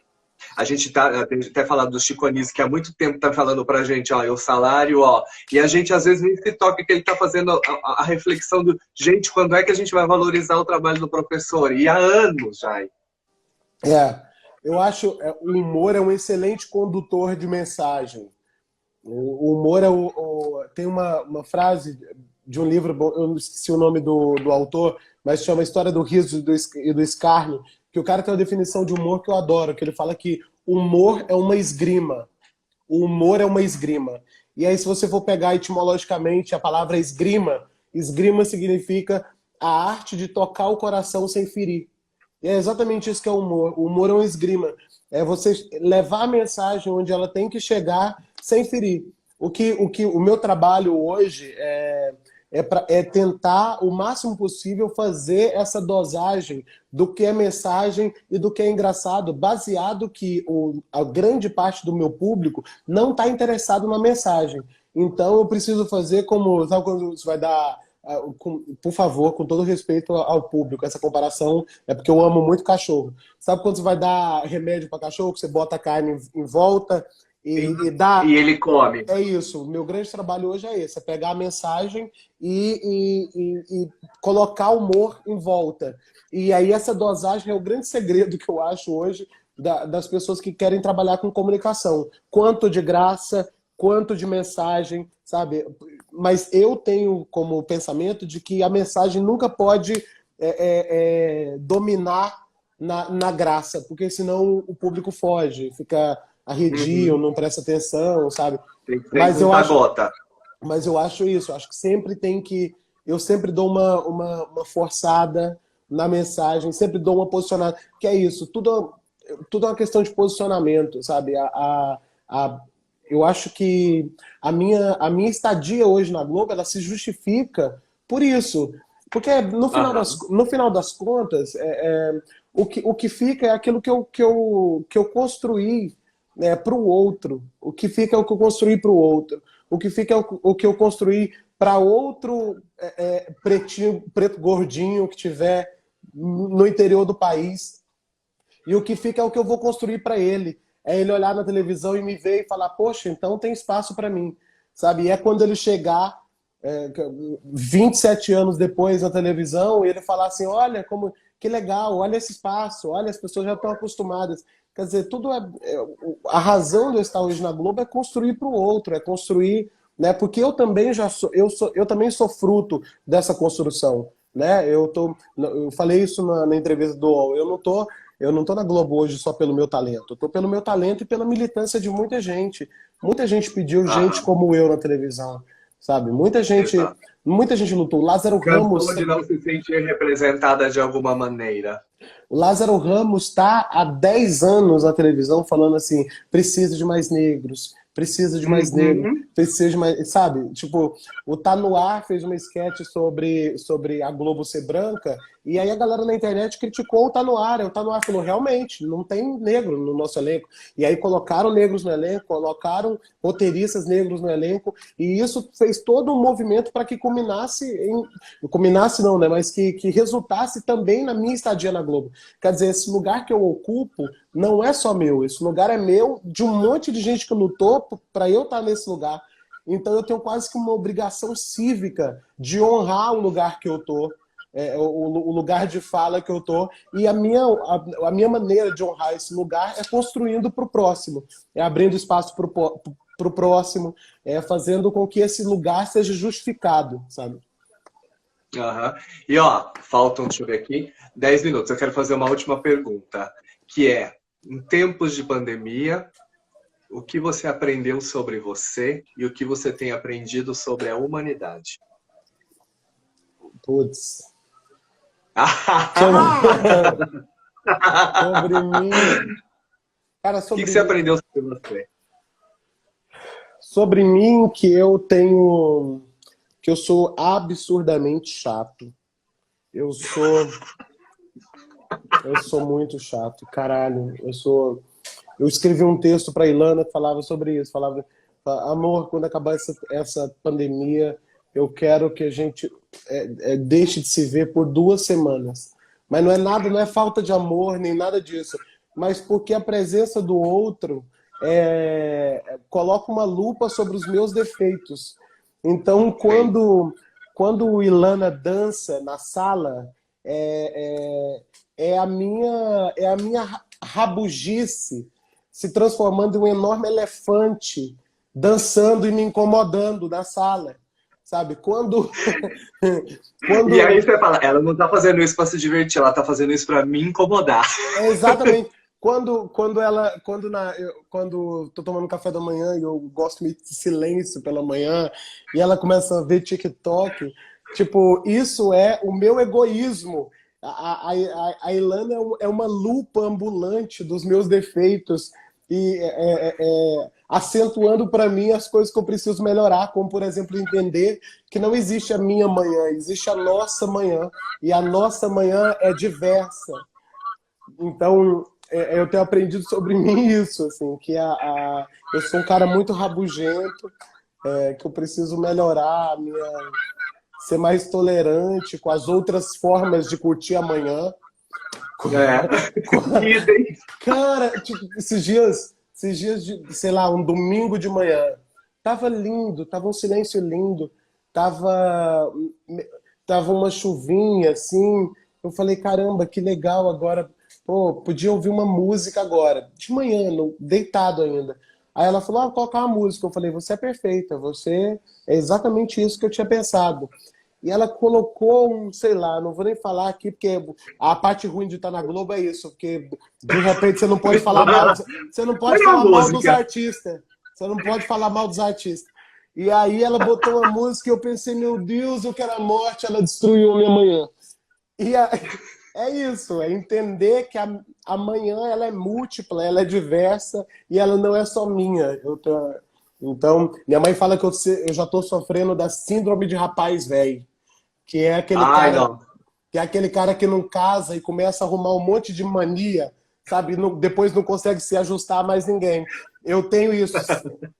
A gente tem até falado do Chico Anísio, que há muito tempo tá falando pra gente, ó, é o salário, ó. E a gente às vezes nem se toca que ele tá fazendo a reflexão do, gente, quando é que a gente vai valorizar o trabalho do professor? E há anos já. É, eu acho o humor é um excelente condutor de mensagem. O humor tem uma frase de um livro, eu não esqueci o nome do autor, mas chama História do Riso e do Escárnio, que o cara tem uma definição de humor que eu adoro, que ele fala que o humor é uma esgrima. O humor é uma esgrima. E aí, se você for pegar etimologicamente a palavra esgrima, esgrima significa a arte de tocar o coração sem ferir. E é exatamente isso que é o humor. O humor é uma esgrima. É você levar a mensagem onde ela tem que chegar sem ferir. O meu trabalho hoje é tentar o máximo possível fazer essa dosagem do que é mensagem e do que é engraçado, baseado que a grande parte do meu público não está interessado na mensagem. Então eu preciso fazer como, sabe quando você vai dar, por favor, com todo respeito ao público, essa comparação é porque eu amo muito cachorro. Sabe quando você vai dar remédio para cachorro, que você bota a carne em volta e dá. E ele come. É isso. O meu grande trabalho hoje é esse: é pegar a mensagem e colocar humor em volta. E aí essa dosagem é o grande segredo que eu acho hoje das pessoas que querem trabalhar com comunicação. Quanto de graça, quanto de mensagem, sabe? Mas eu tenho como pensamento de que a mensagem nunca pode dominar na graça, porque senão o público foge, fica arredio, Uhum. não presta atenção, sabe? Tem que ser Mas eu conta acho, gota. mas eu acho isso, eu acho que sempre tem que. Eu sempre dou uma forçada na mensagem, sempre dou uma posicionada. Que é isso, tudo é uma questão de posicionamento, sabe? eu acho que a minha estadia hoje na Globo, ela se justifica por isso. Porque Aham. no final das contas, o que fica é aquilo que eu construí, né, para o outro. O que fica é o que eu construí para o outro. O que fica é o que eu construí para outro pretinho, preto gordinho que tiver no interior do país. E o que fica é o que eu vou construir para ele. É ele olhar na televisão e me ver e falar, poxa, então tem espaço para mim. Sabe? E é quando ele chegar 27 anos depois na televisão e ele falar assim, olha, como que legal, olha esse espaço, olha, as pessoas já estão acostumadas. Quer dizer, a razão de eu estar hoje na Globo é construir para o outro, é construir, né? Porque eu também eu também sou fruto dessa construção, né? Eu falei isso na entrevista do UOL, eu não tô na Globo hoje só pelo meu talento. Eu tô pelo meu talento e pela militância de muita gente. Muita gente pediu gente Aham. como eu na televisão, sabe? Exato. Muita gente lutou. Cansou de não se sentir representada de alguma maneira. O Lázaro Ramos está há 10 anos na televisão falando assim: precisa de mais negros, precisa de mais negros, Uhum. precisa de mais. Sabe? Tipo, o Tá No Ar fez uma sketch sobre a Globo ser branca, e aí a galera na internet criticou o Tá No Ar. O Tá No Ar falou: realmente, não tem negro no nosso elenco. E aí colocaram negros no elenco, colocaram roteiristas negros no elenco, e isso fez todo um movimento para que culminasse em. Culminasse não, né? Mas que resultasse também na minha estadia na Globo. Quer dizer, esse lugar que eu ocupo não é só meu, esse lugar é meu, de um monte de gente que lutou para eu estar nesse lugar. Então eu tenho quase que uma obrigação cívica de honrar o lugar que eu tô, o lugar de fala que eu tô, e a minha maneira de honrar esse lugar é construindo para o próximo, é abrindo espaço para o próximo, é fazendo com que esse lugar seja justificado, sabe? Aham. E ó, faltam, deixa eu ver aqui, 10 minutos. Eu quero fazer uma última pergunta, que é, em tempos de pandemia, o que você aprendeu sobre você e o que você tem aprendido sobre a humanidade? Putz. Sobre, O sobre mim. Cara, que sobre você mim. aprendeu sobre você? Sobre mim que eu tenho. Que eu sou absurdamente chato. Eu sou. Eu sou muito chato, caralho. Eu escrevi um texto para Ilana que falava sobre isso. Falava, amor, quando acabar essa pandemia, eu quero que a gente deixe de se ver por 2 semanas. Mas não é nada, não é falta de amor, nem nada disso. Mas porque a presença do outro coloca uma lupa sobre os meus defeitos. Então, Sim. quando Ilana dança na sala, é, é a minha rabugice se transformando em um enorme elefante dançando e me incomodando na sala, sabe? Quando, E aí quando você fala, ela não tá fazendo isso para se divertir, ela tá fazendo isso para me incomodar. é exatamente quando tô tomando café da manhã e eu gosto muito de silêncio pela manhã e ela começa a ver TikTok, tipo, isso é o meu egoísmo. A Ilana é uma lupa ambulante dos meus defeitos e acentuando para mim as coisas que eu preciso melhorar, como, por exemplo, entender que não existe a minha manhã, existe a nossa manhã, e a nossa manhã é diversa. Então, eu tenho aprendido sobre mim isso, assim, que eu sou um cara muito rabugento, que eu preciso melhorar, ser mais tolerante com as outras formas de curtir amanhã. É. Idem. Cara, tipo, esses dias de, sei lá, um domingo de manhã, tava lindo, tava um silêncio lindo, tava, tava uma chuvinha, assim. Eu falei, caramba, que legal agora. Pô, podia ouvir uma música agora, de manhã, deitado ainda. Aí ela falou, colocar uma música. Eu falei, você é perfeita, você é exatamente isso que eu tinha pensado. E ela colocou sei lá, não vou nem falar aqui, porque a parte ruim de estar na Globo é isso, porque de repente você não pode falar mal, você não pode Põe a falar mal dos música. artistas. Você não pode falar mal dos artistas. E aí ela botou uma música e eu pensei, meu Deus, eu quero a morte, ela destruiu a minha manhã. E, a, É isso, é entender que amanhã ela é múltipla, ela é diversa e ela não é só minha. Então, minha mãe fala que eu já estou sofrendo da síndrome de rapaz velho, que é aquele Ai, cara não. que é aquele cara que não casa e começa a arrumar um monte de mania, sabe? Depois não consegue se ajustar a mais ninguém. Eu tenho isso.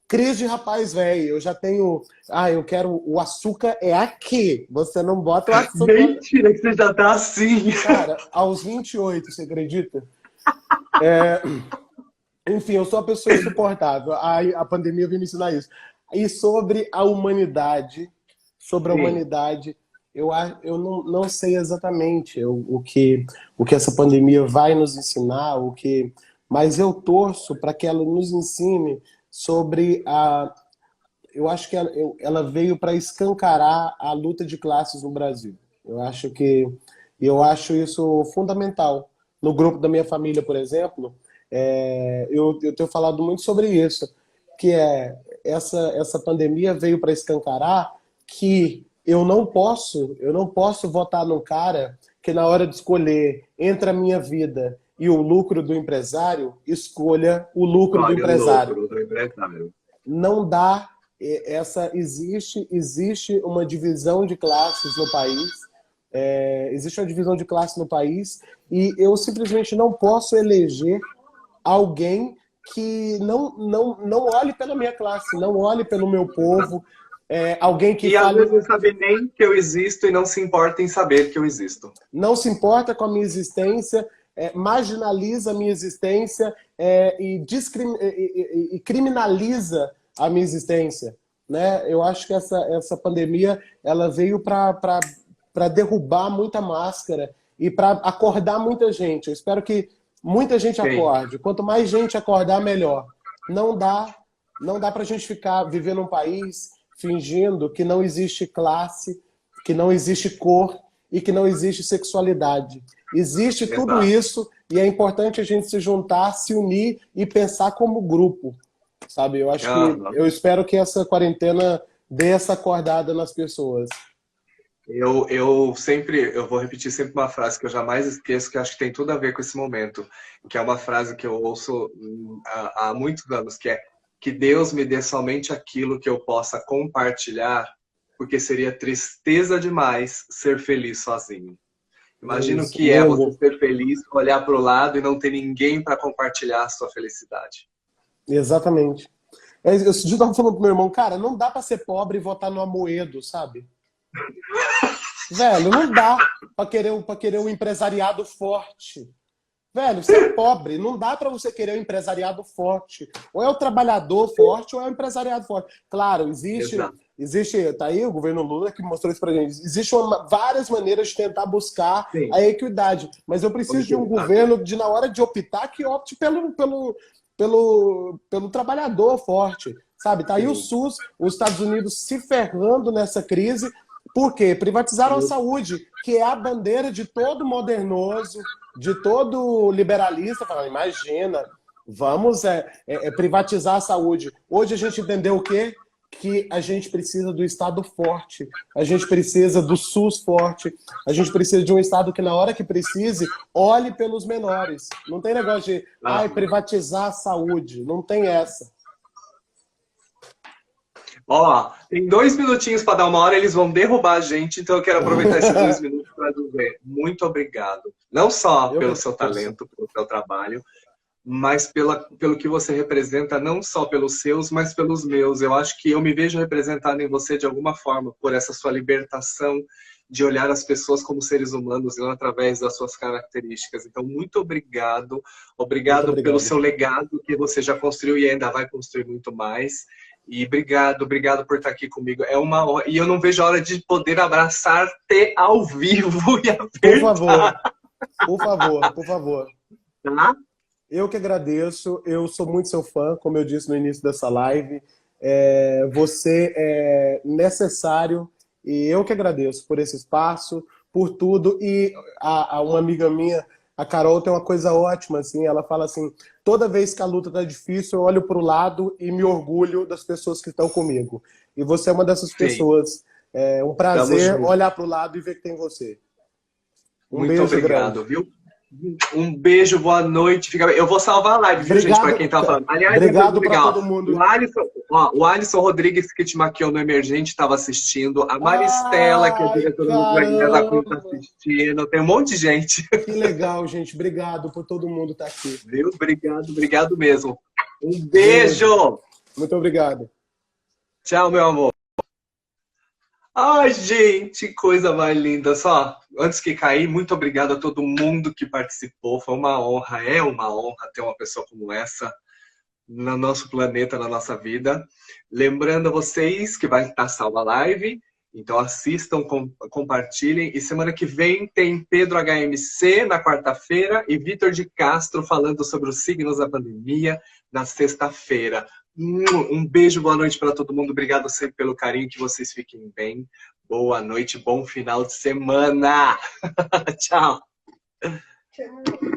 Crise de rapaz velho. Eu já tenho. Ah, eu quero. O açúcar é aqui. Você não bota o açúcar. Mentira que você já tá assim. Cara, aos 28, você acredita? Enfim, eu sou uma pessoa insuportável. A pandemia veio me ensinar isso. E sobre a Sim, humanidade, eu não sei exatamente o que essa pandemia vai nos ensinar, mas eu torço para que ela nos ensine sobre a. Eu acho que ela veio para escancarar a luta de classes no Brasil. Eu acho isso fundamental. No grupo da minha família, por exemplo, eu tenho falado muito sobre isso, que é essa pandemia veio para escancarar que eu não posso votar num cara que na hora de escolher entre a minha vida e o lucro do empresário, escolha o lucro do olha o empresário. lucro do empresário. Não dá existe uma divisão de classes no país, existe uma divisão de classe no país e eu simplesmente não posso eleger alguém que não olhe pela minha classe, não olhe pelo meu povo, alguém que E às fale, vezes não sabe nem que eu existo e não se importa em saber que eu existo. não se importa com a minha existência, marginaliza a minha existência e criminaliza a minha existência. Né? Eu acho que essa pandemia ela veio para derrubar muita máscara e para acordar muita gente. Eu espero que muita gente Sim, acorde. Quanto mais gente acordar, melhor. Não dá, não dá para a gente ficar vivendo num país fingindo que não existe classe, que não existe cor e que não existe sexualidade. Existe tudo exato. isso e é importante a gente se juntar, se unir e pensar como grupo, sabe? Aham. Eu espero que essa quarentena dê essa acordada nas pessoas. Eu vou repetir sempre uma frase que eu jamais esqueço, que acho que tem tudo a ver com esse momento, que é uma frase que eu ouço há muitos anos, que é que Deus me dê somente aquilo que eu possa compartilhar, porque seria tristeza demais ser feliz sozinho. É Imagina o isso, que é você lindo. ser feliz, olhar para o lado e não ter ninguém para compartilhar a sua felicidade. Exatamente. Esse dia eu tava falando pro meu irmão, cara, não dá para ser pobre e votar no Amoedo, sabe? Velho, não dá para querer um empresariado forte. Velho, você é pobre, não dá para você querer um empresariado forte. Ou é o trabalhador forte ou é o empresariado forte. Claro, Exato. tá aí o governo Lula que mostrou isso pra gente. Existem várias maneiras de tentar buscar Sim, a equidade, mas eu preciso de um objetivamente. governo de na hora de optar que opte pelo trabalhador forte, sabe? Tá aí o Sim. SUS, os Estados Unidos se ferrando nessa crise. Por quê? Privatizaram a saúde, que é a bandeira de todo modernoso, de todo liberalista. Falando, imagina, vamos privatizar a saúde. Hoje a gente entendeu o quê? Que a gente precisa do Estado forte, a gente precisa do SUS forte, a gente precisa de um Estado que, na hora que precise, olhe pelos menores. Não tem negócio de privatizar a saúde, não tem essa. Ó, tem 2 minutinhos para dar 1 hora, eles vão derrubar a gente, então eu quero aproveitar esses 2 minutos para dizer muito obrigado. Não só Eu que pelo seu agradeço. talento, pelo seu trabalho, mas pelo que você representa, não só pelos seus, mas pelos meus. Eu acho que eu me vejo representado em você de alguma forma, por essa sua libertação de olhar as pessoas como seres humanos e não através das suas características. Então, muito obrigado. Muito Obrigado pelo obrigado. seu legado que você já construiu e ainda vai construir muito mais. E obrigado por estar aqui comigo. É uma honra. E eu não vejo a hora de poder abraçar-te ao vivo e Por favor, apertar, por favor, por favor. tá? Eu que agradeço, eu sou muito seu fã, como eu disse no início dessa live. Você é necessário e eu que agradeço por esse espaço, por tudo. E uma amiga minha, a Carol, tem uma coisa ótima, assim, ela fala assim, toda vez que a luta tá difícil, eu olho para o lado e me orgulho das pessoas que estão comigo. E você é uma dessas Sim, pessoas. É um tamo prazer junto. olhar para o lado e ver que tem você. Um Muito beijo grande. obrigado, viu? Um beijo, boa noite. Fica bem. Eu vou salvar a live, viu, gente, para quem tá falando. Aliás, é muito Obrigado para legal. todo mundo. O Alisson Rodrigues, que te maquiou no Emergente, estava assistindo. A Maristela, que é Ai, diretora do Drag da Queen, está caramba! assistindo. Tem um monte de gente. Que legal, gente. Obrigado por todo mundo estar aqui. Viu? Obrigado, obrigado mesmo. Um Beijo. beijo! Muito obrigado. Tchau, meu amor. Ai, gente, coisa mais linda. Só, antes que cair, muito obrigado a todo mundo que participou. Foi uma honra, é uma honra ter uma pessoa como essa no nosso planeta, na nossa vida. Lembrando a vocês que vai estar salva a live, então assistam, compartilhem. E semana que vem tem Pedro HMC na quarta-feira e Vitor de Castro falando sobre os signos da pandemia na sexta-feira. Um beijo, boa noite para todo mundo. Obrigado sempre pelo carinho, que vocês fiquem bem. Boa noite, bom final de semana. Tchau. Tchau.